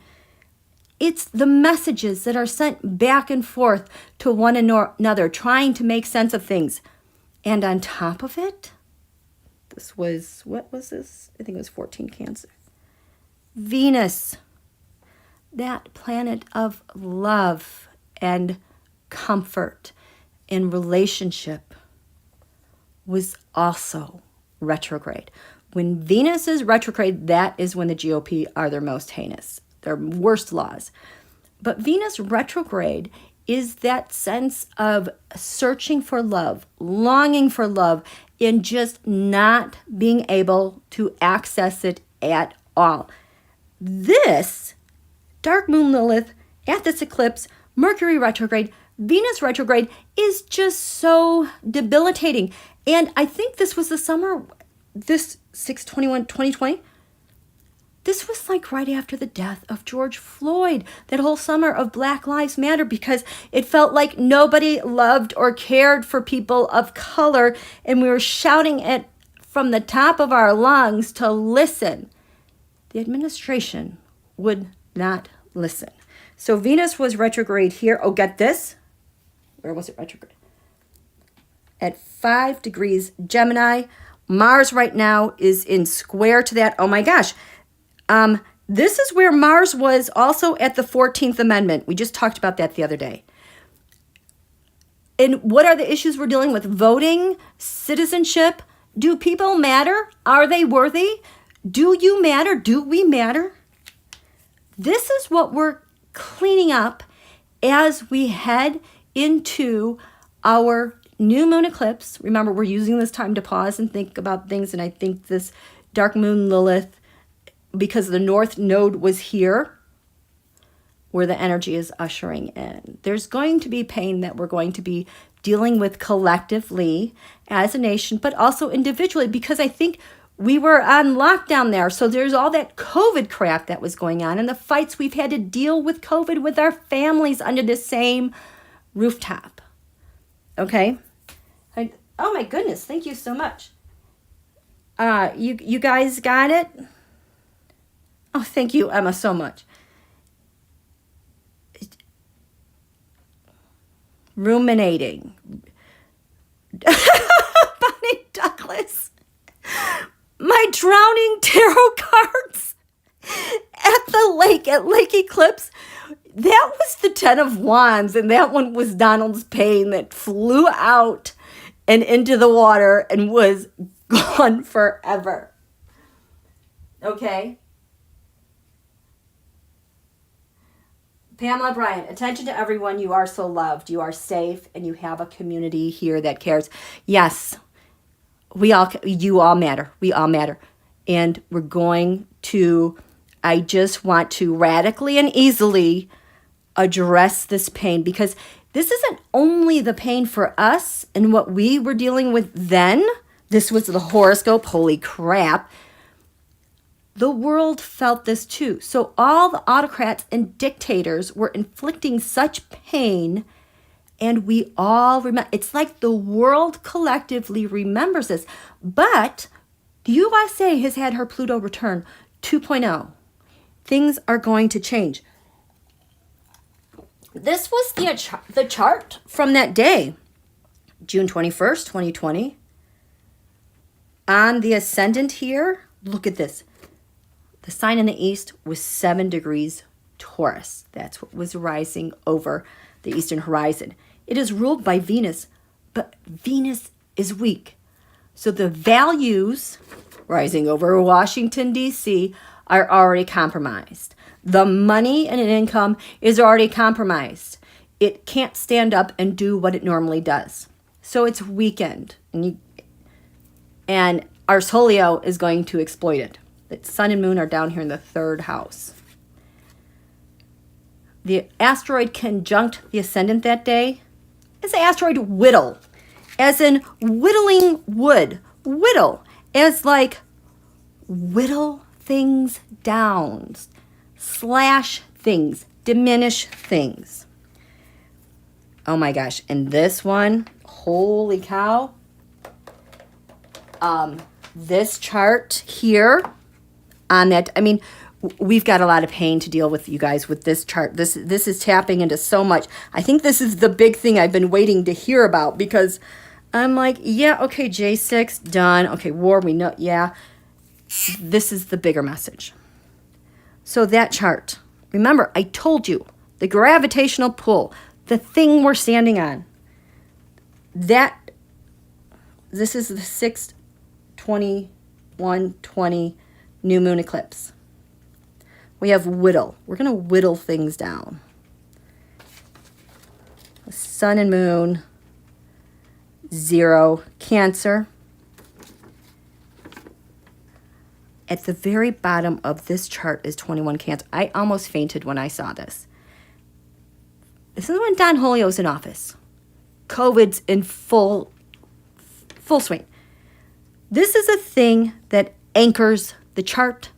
It's the messages that are sent back and forth to one another, trying to make sense of things. And on top of it, this was, what was this? I think it was 14 Cancer. Venus, that planet of love and comfort and relationship, was also retrograde. When Venus is retrograde, that is when the GOP are their most heinous, their worst laws. But Venus retrograde is that sense of searching for love, longing for love, and just not being able to access it at all. This dark moon Lilith at this eclipse, Mercury retrograde, Venus retrograde is just so debilitating. And I think this was the summer, this 6/21/2020. This was like right after the death of George Floyd, that whole summer of Black Lives Matter, because it felt like nobody loved or cared for people of color, and we were shouting it from the top of our lungs to listen. The administration would not listen. So Venus was retrograde here. Oh, get this. Where was it retrograde? At 5 degrees Gemini. Mars right now is in square to that. Oh my gosh. This is where Mars was also at the 14th Amendment. We just talked about that the other day. And what are the issues we're dealing with? Voting, citizenship. Do people matter? Are they worthy? Do you matter? Do we matter? This is what we're cleaning up as we head into our new moon eclipse. Remember, we're using this time to pause and think about things. And I think this dark moon Lilith, because the north node was here, where the energy is ushering in. There's going to be pain that we're going to be dealing with collectively as a nation, but also individually, because I think we were on lockdown there. So there's all that COVID crap that was going on and the fights we've had to deal with COVID with our families under the same rooftop. Okay? Oh my goodness, thank you so much. You guys got it? Oh, thank you, Emma, so much. Ruminating. Bonnie Douglas. My drowning tarot cards at the lake, at Lake Eclipse. That was the 10 of Wands, and that one was Donald's pain that flew out and into the water and was gone forever. Okay? Pamela Bryant, attention to everyone. You are so loved. You are safe, and you have a community here that cares. Yes, you all matter. We all matter. And we're going to, I just want to radically and easily address this pain, because this isn't only the pain for us and what we were dealing with then. This was the horoscope. Holy crap. The world felt this too. So all the autocrats and dictators were inflicting such pain, and we all remember. It's like the world collectively remembers this. But the USA has had her Pluto return 2.0. Things are going to change. This was the chart from that day, June 21st, 2020. On the ascendant here, look at this. The sign in the east was 7 degrees Taurus. That's what was rising over the eastern horizon. It is ruled by Venus, but Venus is weak. So the values rising over Washington, D.C. are already compromised. The money and income is already compromised. It can't stand up and do what it normally does. So it's weakened. And our Solio is going to exploit it. The sun and moon are down here in the 3rd house. The asteroid conjunct the ascendant that day is the asteroid whittle, as in whittling wood. Whittle, as like whittle things down, slash things, diminish things. Oh my gosh. And this one, holy cow. This chart here on that, I mean, we've got a lot of pain to deal with, you guys, with this chart. This is tapping into so much. I think this is the big thing I've been waiting to hear about, because I'm like, yeah, okay, J6, done. Okay, war, we know, yeah. This is the bigger message. So that chart, remember, I told you, the gravitational pull, the thing we're standing on, this is the 6/21/20 new moon eclipse. We have whittle. We're going to whittle things down. Sun and moon, 0, Cancer. At the very bottom of this chart is 21 Cancer. I almost fainted when I saw this. This is when Don Julio's in office. COVID's in full swing. This is a thing that anchors the chart.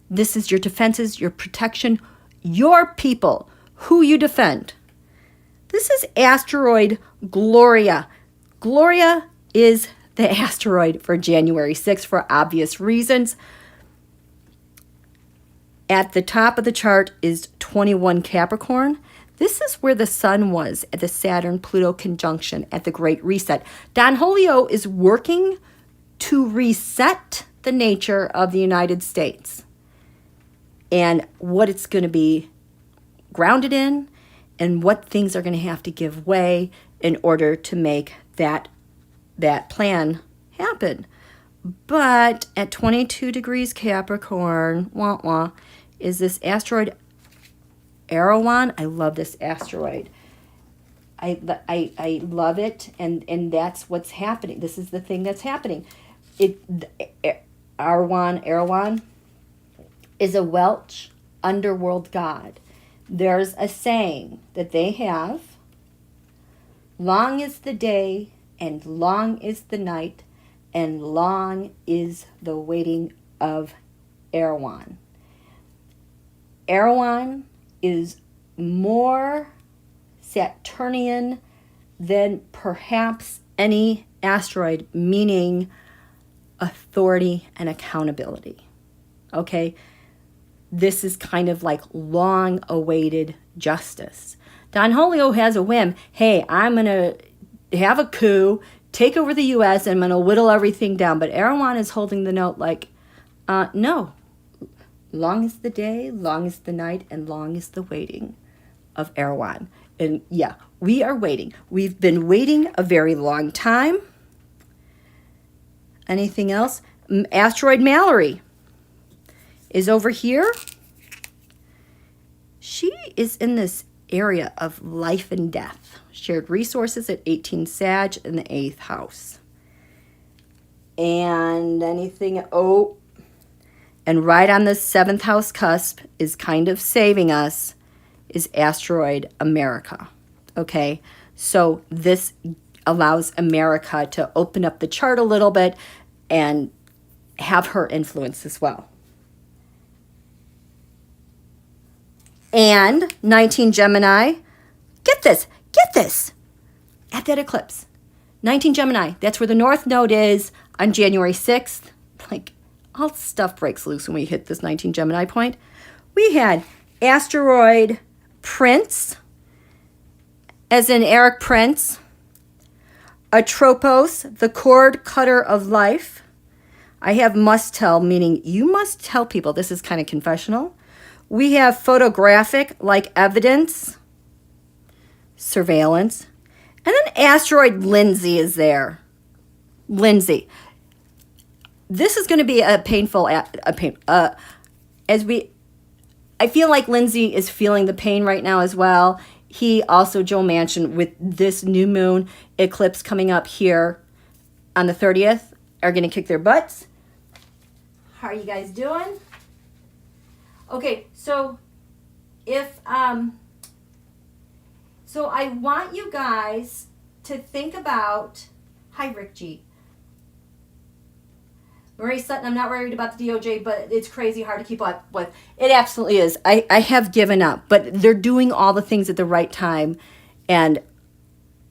This is your defenses, your protection, your people, who you defend. This is asteroid Gloria. Gloria is the asteroid for January 6th for obvious reasons. At the top of the chart is 21 Capricorn. This is where the sun was at the Saturn-Pluto conjunction at the Great Reset. Don Julio is working to reset the nature of the United States and what it's going to be grounded in and what things are going to have to give way in order to make that plan happen. But at 22 degrees Capricorn, is this asteroid Erewhon. I love this asteroid. I love it, and that's what's happening. This is the thing that's happening. Erewhon is a Welsh underworld god. There's a saying that they have: long is the day, and long is the night, and long is the waiting of Erewhon. Erewhon is more Saturnian than perhaps any asteroid, meaning authority and accountability. Okay? This is kind of like long-awaited justice. Don Julio has a whim. Hey, I'm going to have a coup, take over the U.S., and I'm going to whittle everything down. But Erewhon is holding the note like, no. Long is the day, long is the night, and long is the waiting of Erewhon. And yeah, we are waiting. We've been waiting a very long time. Anything else? Asteroid Mallory is over here. She is in this area of life and death. Shared resources at 18 Sag in the 8th house. And anything, and right on the 7th house cusp is kind of saving us is asteroid America. Okay, so this allows America to open up the chart a little bit and have her influence as well. And 19 Gemini, get this, at that eclipse. 19 Gemini, that's where the North Node is on January 6th. Like, all stuff breaks loose when we hit this 19 Gemini point. We had asteroid Prince, as in Eric Prince, Atropos, the cord cutter of life. I have must tell, meaning you must tell people. This is kind of confessional. We have photographic, like evidence, surveillance. And then asteroid Lindsay is there. Lindsay. This is going to be a painful, I feel like Lindsay is feeling the pain right now as well. He also, Joe Manchin, with this new moon eclipse coming up here on the 30th, are going to kick their butts. How are you guys doing? Okay, so so I want you guys to think about, hi Rick G. Marie Sutton, I'm not worried about the DOJ, but it's crazy hard to keep up with. It absolutely is. I have given up, but they're doing all the things at the right time and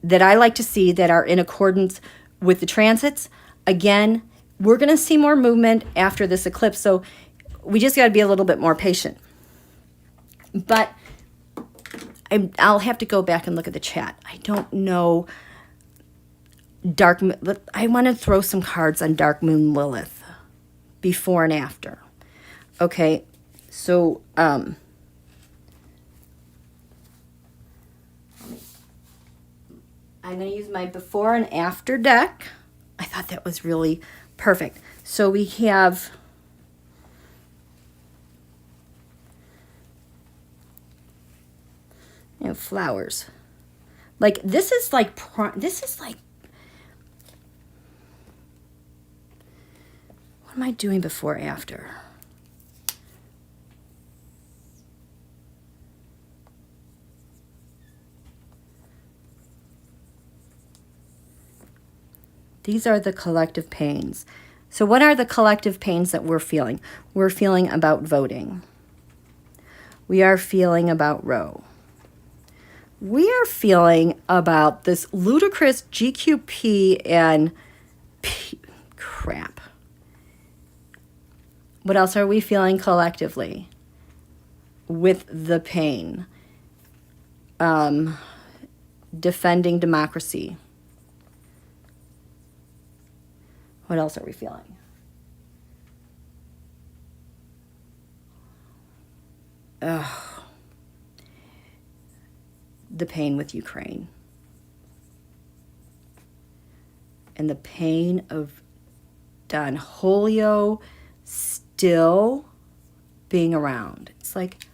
that I like to see that are in accordance with the transits. Again, we're going to see more movement after this eclipse, so we just got to be a little bit more patient. But I'll have to go back and look at the chat. I don't know. I want to throw some cards on Dark Moon Lilith, before and after. Okay, so I'm going to use my before and after deck. I thought that was really perfect. So we have flowers. Like this is like what am I doing before after? These are the collective pains. So what are the collective pains that we're feeling? We're feeling about voting. We are feeling about Roe. We are feeling about this ludicrous GQP and crap. What else are we feeling collectively with the pain? Defending democracy. What else are we feeling? The pain with Ukraine. And the pain of Don Julio still being around. It's like,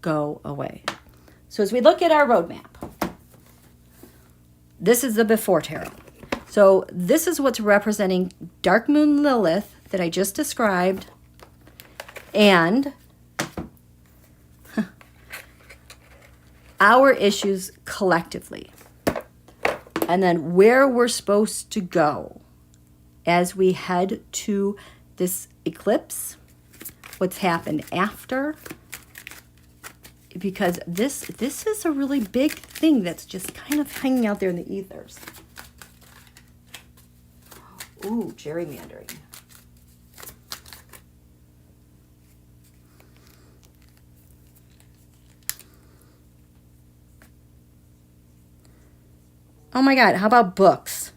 go away. So as we look at our roadmap, this is the before tarot. So this is what's representing Dark Moon Lilith that I just described, and our issues collectively. And then where we're supposed to go as we head to this eclipse, what's happened after, because this is a really big thing that's just kind of hanging out there in the ethers. Ooh, gerrymandering. Oh my God, how about books?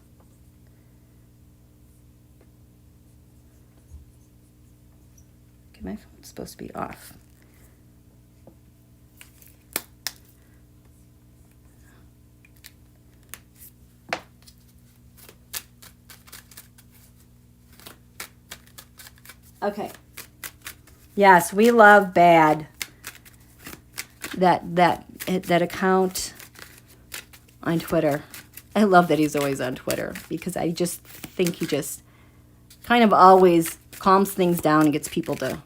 Okay, my phone's supposed to be off. Okay. Yes, we love bad. That account on Twitter. I love that he's always on Twitter because I just think he just kind of always calms things down and gets people to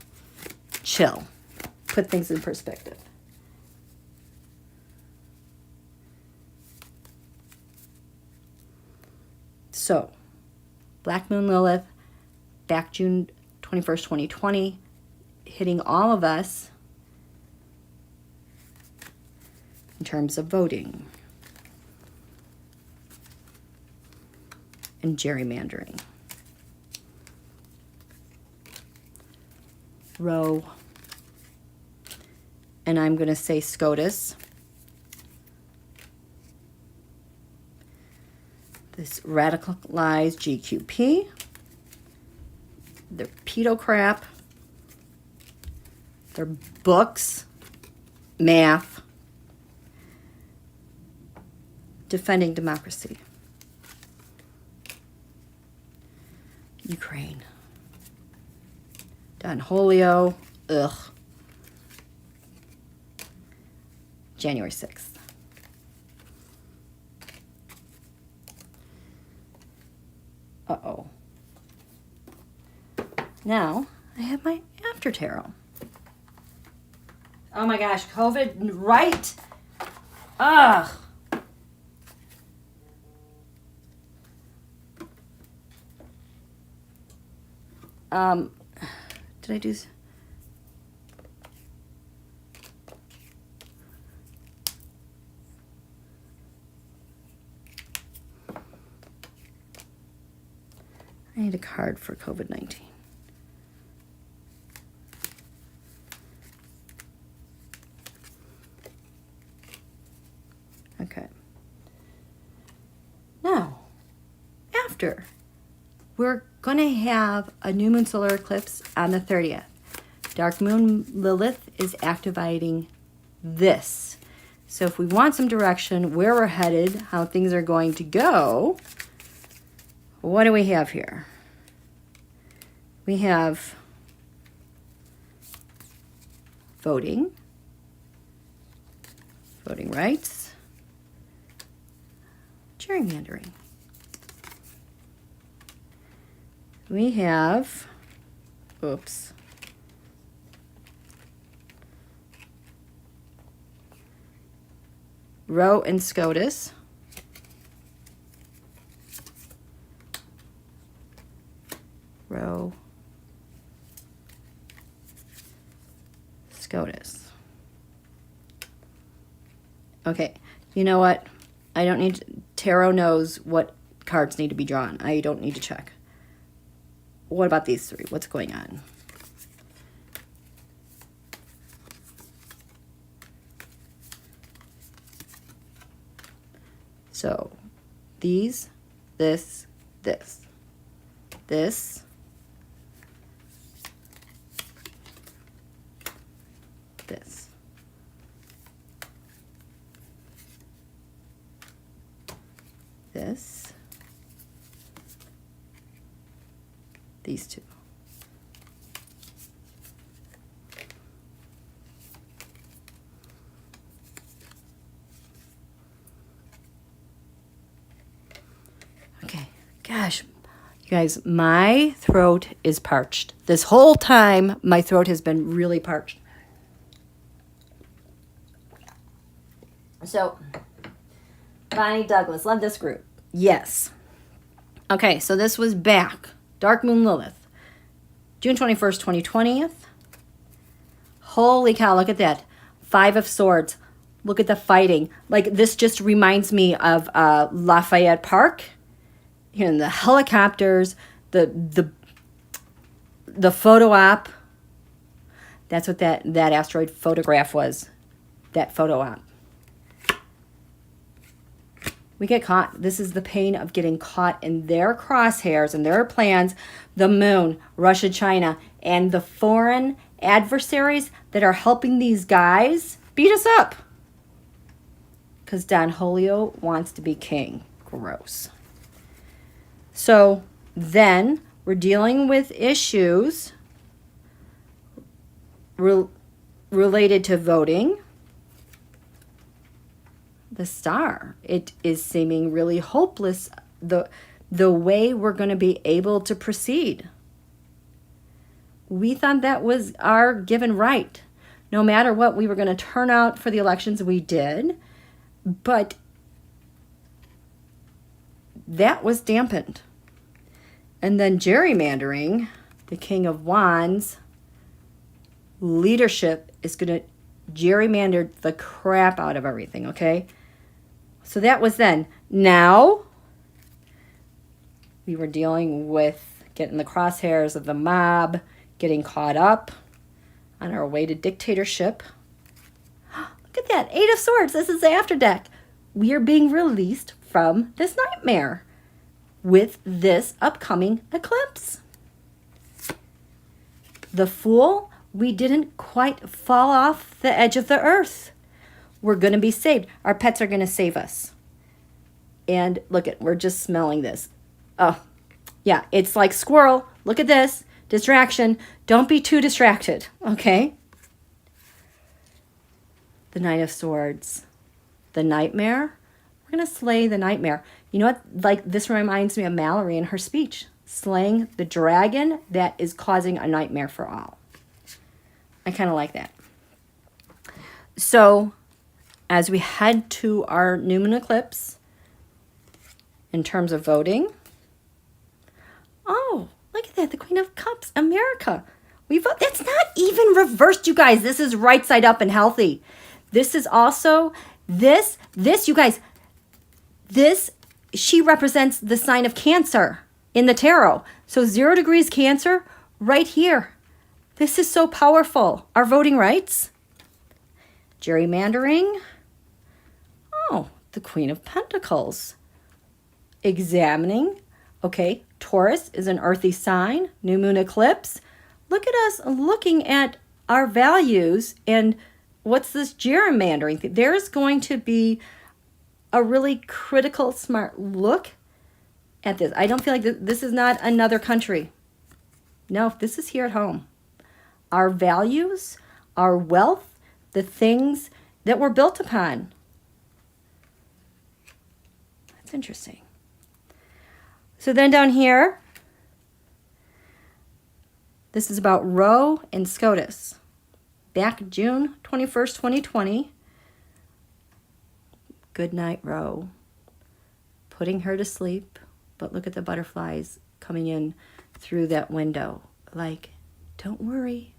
chill, put things in perspective. So, Black Moon Lilith, back June 21st, 2020, hitting all of us in terms of voting and gerrymandering. Roe, and I'm going to say SCOTUS. This radicalized GQP. Their pedo crap. Their books. Math. Defending democracy. Ukraine. Don Julio. Ugh. January 6th. Uh-oh. Now, I have my after tarot. Oh my gosh, COVID, right? Ugh. Did I do... I need a card for COVID-19. Okay. Now, after, we're going to have a new moon solar eclipse on the 30th. Dark moon Lilith is activating this. So if we want some direction, where we're headed, how things are going to go, what do we have here? We have voting rights, gerrymandering. We have, oops, Roe and SCOTUS. Roe, SCOTUS. Okay, you know what? I don't need to, tarot knows what cards need to be drawn. I don't need to check. What about these three? What's going on? So, these, this, this, this, this. This, these two. Okay, gosh, you guys, my throat is parched. This whole time, my throat has been really parched. So, Bonnie Douglas, love this group. Yes. Okay, so this was back. Dark Moon Lilith. June 21st, 2020. Holy cow, look at that. 5 of Swords. Look at the fighting. Like, this just reminds me of Lafayette Park. You know, the helicopters, the photo op. That's what that asteroid photograph was. That photo op. We get caught. This is the pain of getting caught in their crosshairs and their plans. The moon, Russia, China, and the foreign adversaries that are helping these guys beat us up. Because Don Julio wants to be king. Gross. So then we're dealing with issues related to voting. The star, it is seeming really hopeless the way we're going to be able to proceed. We thought that was our given right. No matter what, we were going to turn out for the elections. We did, but that was dampened. And then gerrymandering, the King of Wands, leadership is going to gerrymander the crap out of everything, okay? So that was then. Now, we were dealing with getting the crosshairs of the mob, getting caught up on our way to dictatorship. Look at that, 8 of Swords. This is the after deck. We are being released from this nightmare with this upcoming eclipse. The Fool, we didn't quite fall off the edge of the earth. We're going to be saved. Our pets are going to save us. And look at, we're just smelling this. Oh, yeah, it's like squirrel. Look at this. Distraction. Don't be too distracted, okay? The Knight of Swords. The nightmare. We're going to slay the nightmare. You know what? Like, this reminds me of Mallory in her speech. Slaying the dragon that is causing a nightmare for all. I kind of like that. So, as we head to our new moon eclipse, in terms of voting, oh, Look at that, the Queen of Cups, America. That's not even reversed, you guys. This is right side up and healthy. This is also, this, you guys, this, she represents the sign of Cancer in the tarot. So 0 degrees Cancer right here. This is so powerful. Our voting rights, gerrymandering. Oh, the Queen of Pentacles. Examining. Okay, Taurus is an earthy sign. New moon eclipse. Look at us looking at our values and what's this gerrymandering thing. There's going to be a really critical, smart look at this. I don't feel like this is not another country. No, this is here at home. Our values, our wealth, the things that we're built upon. That's interesting. So then down here, this is about Ro and SCOTUS. Back June 21st, 2020. Good night, Ro. Putting her to sleep. But look at the butterflies coming in through that window. Like, don't worry.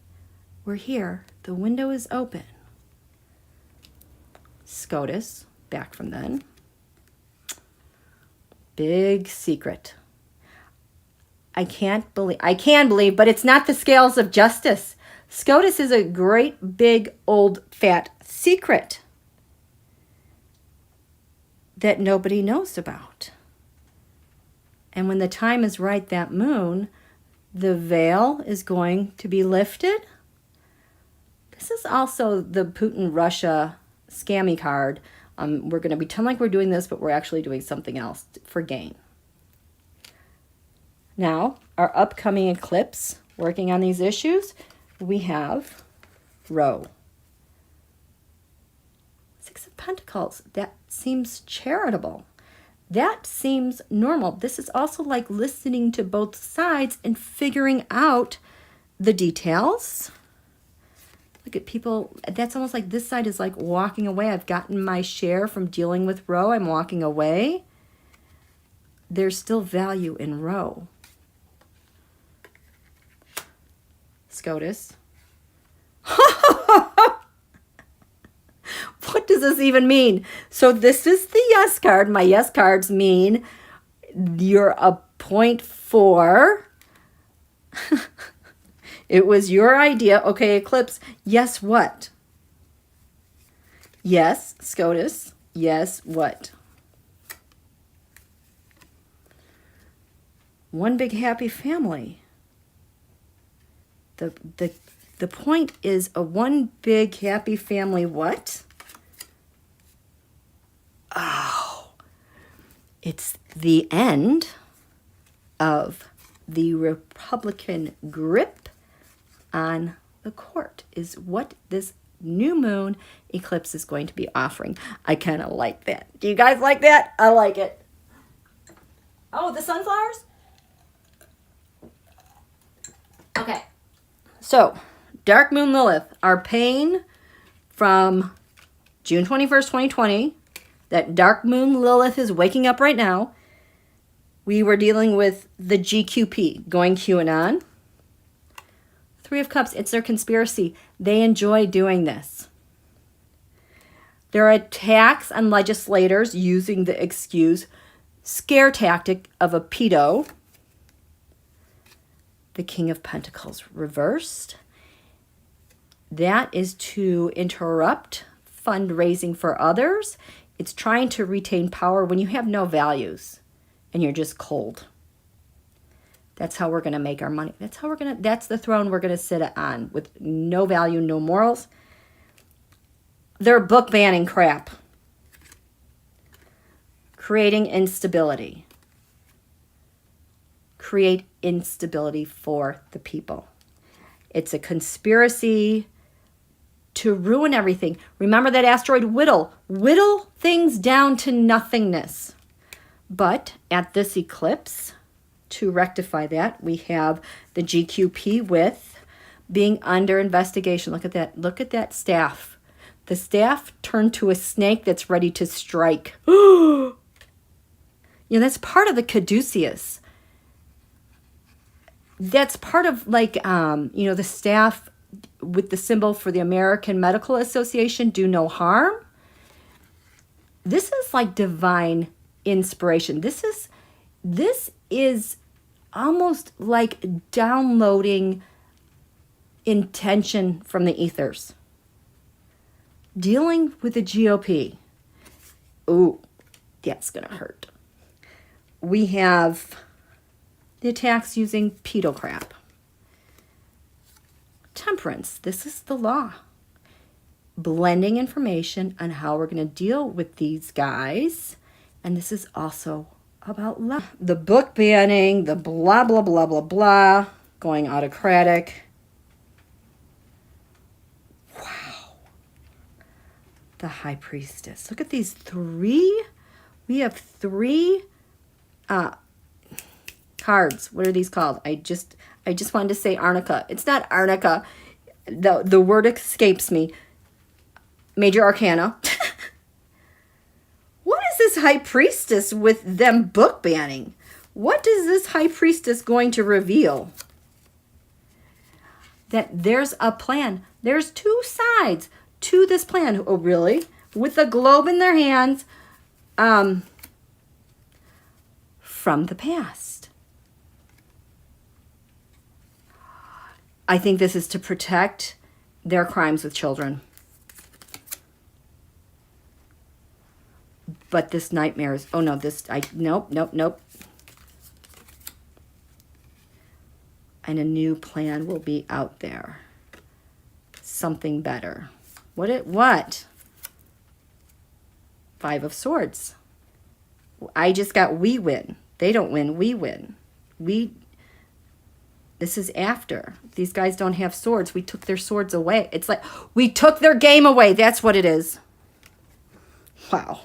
We're here. The window is open. SCOTUS, back from then. Big secret. I can believe, but it's not the scales of justice. SCOTUS is a great, big, old, fat secret that nobody knows about. And when the time is right, that moon, the veil is going to be lifted. This is also the Putin-Russia scammy card. We're going to pretend like we're doing this, but we're actually doing something else for gain. Now, our upcoming eclipse, working on these issues, we have Ro. 6 of Pentacles. That seems charitable. That seems normal. This is also like listening to both sides and figuring out the details. Look at people. That's almost like this side is like walking away. I've gotten my share from dealing with Ro. I'm walking away. There's still value in Ro. SCOTUS. What does this even mean? So this is the yes card. My yes cards mean you're a point for. It was your idea. Okay, eclipse. Yes, what? Yes, SCOTUS. Yes, what? One big happy family. The point is a one big happy family what? Oh, it's the end of the Republican grip on the court is what this new moon eclipse is going to be offering. I kind of like that. Do you guys like that? I like it. Oh, the sunflowers? Okay. So, Dark Moon Lilith, our pain from June 21st, 2020, that Dark Moon Lilith is waking up right now. We were dealing with the GQP, going QAnon. 3 of Cups, it's their conspiracy. They enjoy doing this. There are attacks on legislators using the excuse, scare tactic of a pedo. The King of Pentacles reversed. That is to interrupt fundraising for others. It's trying to retain power when you have no values and you're just cold. That's how we're going to make our money. That's the throne we're going to sit on with no value, no morals. They're book banning crap. Creating instability. Create instability for the people. It's a conspiracy to ruin everything. Remember that asteroid whittle things down to nothingness. But at this eclipse, to rectify that, we have the GQP with being under investigation. Look at that. Look at that staff. The staff turned to a snake that's ready to strike. That's part of the caduceus. that's part of like, you know, the staff with the symbol for the American Medical Association, do no harm. This is like divine inspiration. This is almost like downloading intention from the ethers. Dealing with the GOP. Ooh, that's gonna hurt. We have the attacks using pedo crap. Temperance, this is the law. Blending information on how we're going to deal with these guys. And this is also about love. The book banning, the blah, blah, blah, blah, blah, going autocratic. Wow. The High Priestess. Look at these three. We have three cards. What are these called? I just wanted to say arnica. It's not arnica. The word escapes me. Major Arcana. What is this High Priestess with them book banning? What is this High Priestess going to reveal? That there's a plan. There's two sides to this plan. Oh, really? With a globe in their hands from the past. I think this is to protect their crimes with children. But this nightmare is, oh no, nope. And a new plan will be out there. Something better. What? Five of Swords. I just got we win. They don't win, we win. This is after. These guys don't have swords. We took their swords away. It's like we took their game away. That's what it is. Wow.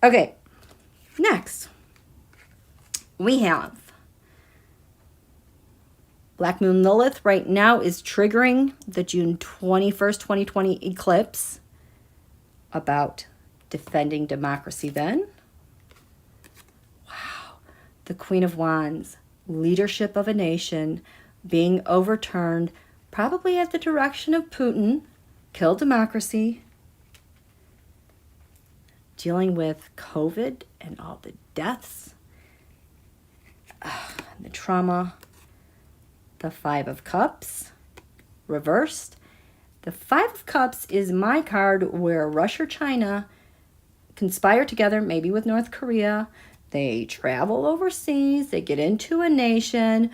Okay. Next. We have Black Moon Lilith right now is triggering the June 21st, 2020 eclipse about defending democracy then. Wow. The Queen of Wands. Leadership of a nation being overturned, probably at the direction of Putin, kill democracy, dealing with COVID and all the deaths, the trauma, the Five of Cups, reversed. The Five of Cups is my card where Russia or China conspire together, maybe with North Korea. They travel overseas, they get into a nation,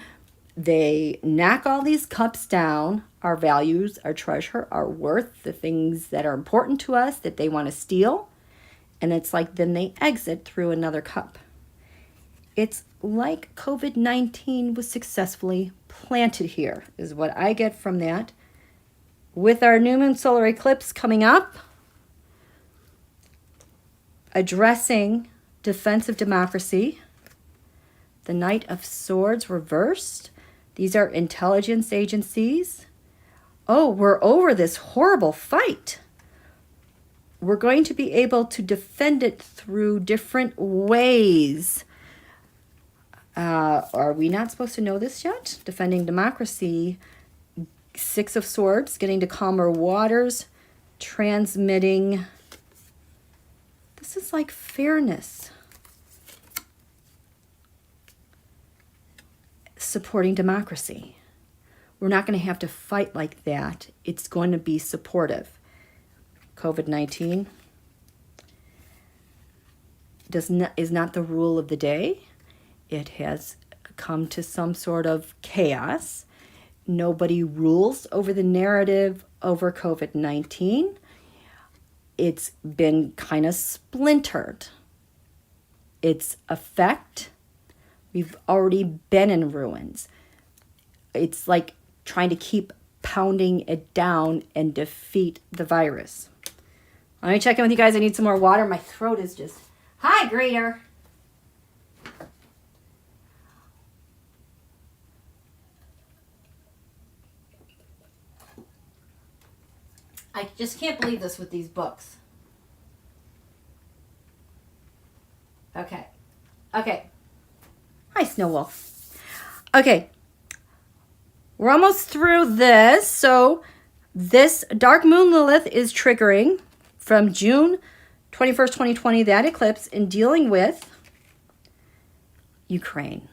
they knock all these cups down, our values, our treasure, our worth, the things that are important to us that they want to steal. And it's like then they exit through another cup. It's like COVID-19 was successfully planted here, is what I get from that. With our new moon solar eclipse coming up, addressing defense of democracy, the Knight of Swords reversed. These are intelligence agencies. Oh, we're over this horrible fight. We're going to be able to defend it through different ways. Are we not supposed to know this yet? Defending democracy, Six of Swords, getting to calmer waters, transmitting. This is like fairness. Supporting democracy. We're not going to have to fight like that. It's going to be supportive. COVID-19 is not the rule of the day. It has come to some sort of chaos. Nobody rules over the narrative over COVID-19. It's been kind of splintered. Its effect, we've already been in ruins. It's like trying to keep pounding it down and defeat the virus. Let me check in with you guys. I need some more water. My throat is just... Hi, Greeter. I just can't believe this with these books. Okay. Hi, Snow Wolf. Okay, we're almost through this. So this dark moon Lilith is triggering from June 21st, 2020, that eclipse, in dealing with Ukraine.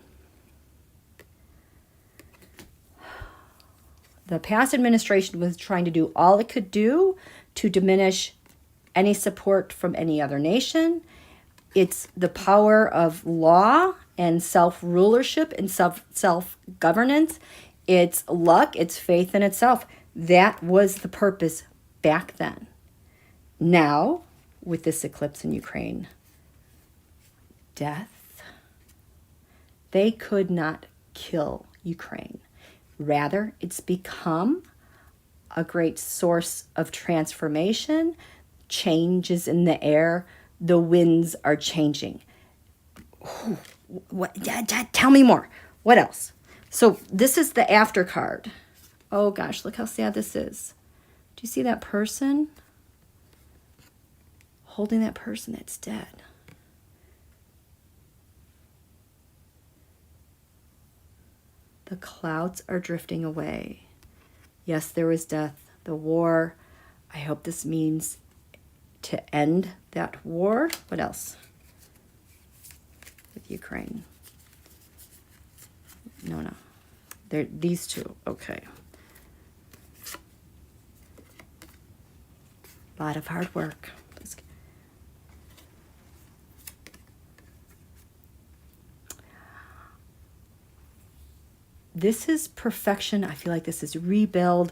The past administration was trying to do all it could do to diminish any support from any other nation. It's the power of law and self-rulership and self-governance. It's luck, it's faith in itself. That was the purpose back then. Now, with this eclipse in Ukraine, death, they could not kill Ukraine. Rather, it's become a great source of transformation, changes in the air, the winds are changing. Ooh, what? Tell me more. What else? So this is the after card. Oh gosh, look how sad this is. Do you see that person? Holding that person that's dead. The clouds are drifting away. Yes, there was death, the war. I hope this means to end that war. What else? With Ukraine. No. They're these two. Okay. A lot of hard work. This is perfection. I feel like this is rebuild,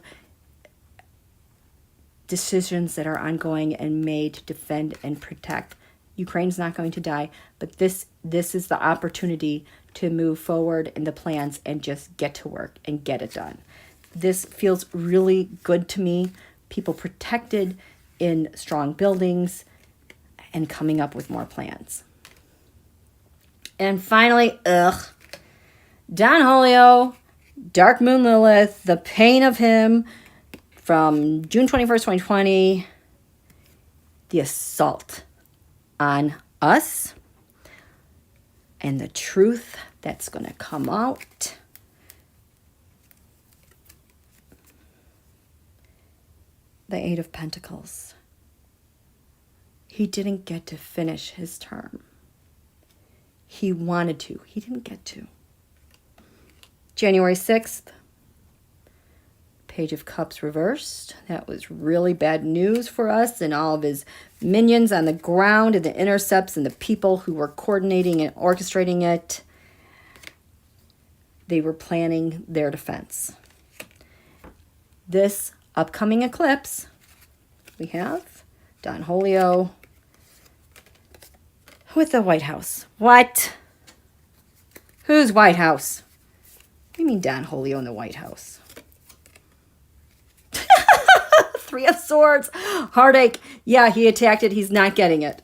decisions that are ongoing and made to defend and protect. Ukraine's not going to die, but this is the opportunity to move forward in the plans and just get to work and get it done. This feels really good to me. People protected in strong buildings and coming up with more plans. And finally, Don Julio, Dark Moon Lilith, the pain of him from June 21st, 2020, the assault on us and the truth that's going to come out. The Eight of Pentacles. He didn't get to finish his term. He wanted to. He didn't get to. January 6th, Page of Cups reversed. That was really bad news for us and all of his minions on the ground and the intercepts and the people who were coordinating and orchestrating it. They were planning their defense. This upcoming eclipse, we have Don Julio with the White House. What? Who's White House? What do you mean Don Julio in the White House? Three of Swords. Heartache. Yeah, he attacked it. He's not getting it.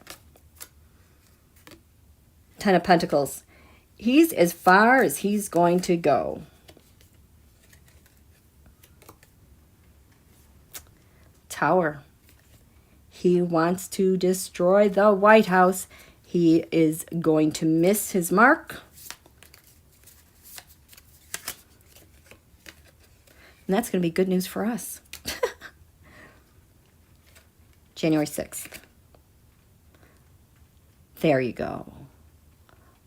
Ten of Pentacles. He's as far as he's going to go. Tower. He wants to destroy the White House. He is going to miss his mark. And that's going to be good news for us. January 6th. There you go.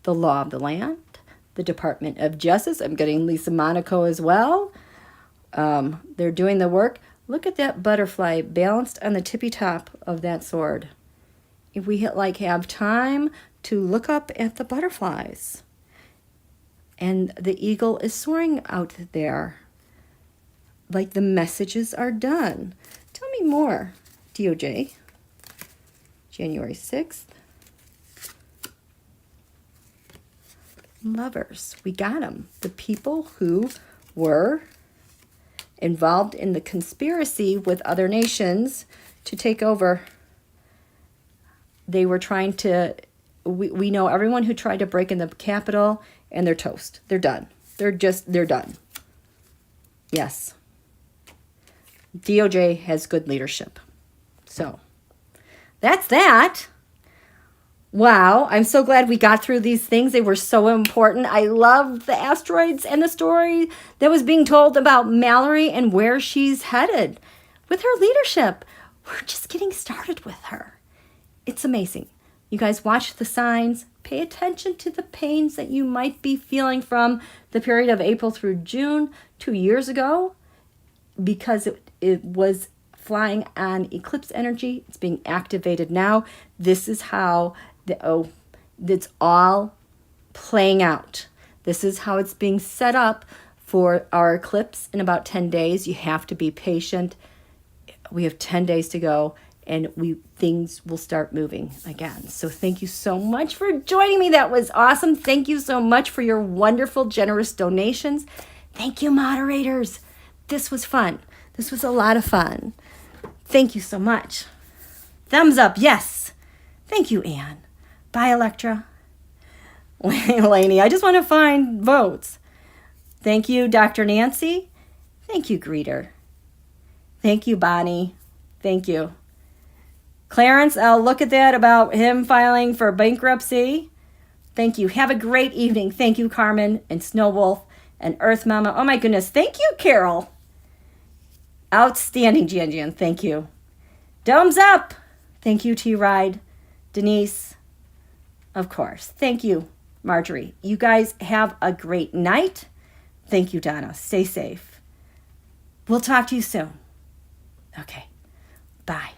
The Law of the Land. The Department of Justice. I'm getting Lisa Monaco as well. They're doing the work. Look at that butterfly balanced on the tippy top of that sword. If we have time to look up at the butterflies. And the eagle is soaring out there. Like the messages are done. Tell me more, DOJ. January 6th. Lovers. We got them. The people who were involved in the conspiracy with other nations to take over. They were trying to, we know everyone who tried to break in the Capitol, and they're toast. They're done. They're done. Yes. DOJ has good leadership. So, that's that. Wow, I'm so glad we got through these things. They were so important. I loved the asteroids and the story that was being told about Mallory and where she's headed with her leadership. We're just getting started with her. It's amazing. You guys watch the signs. Pay attention to the pains that you might be feeling from the period of April through June 2 years ago, because it was flying on eclipse energy. It's being activated now. This is how it's all playing out. This is how it's being set up for our eclipse in about 10 days. You have to be patient. We have 10 days to go, and things will start moving again. So thank you so much for joining me. That was awesome. Thank you so much for your wonderful, generous donations. Thank you, moderators. This was fun. This was a lot of fun. Thank you so much. Thumbs up, yes. Thank you, Anne. Bye, Electra. Lainey, I just want to find votes. Thank you, Dr. Nancy. Thank you, Greeter. Thank you, Bonnie. Thank you. Clarence, I'll look at that about him filing for bankruptcy. Thank you. Have a great evening. Thank you, Carmen and Snowwolf and Earth Mama. Oh, my goodness. Thank you, Carol. Outstanding, Jan. Thank you. Thumbs up. Thank you, T-Ride. Denise. Of course. Thank you, Marjorie. You guys have a great night. Thank you, Donna. Stay safe. We'll talk to you soon. Okay. Bye.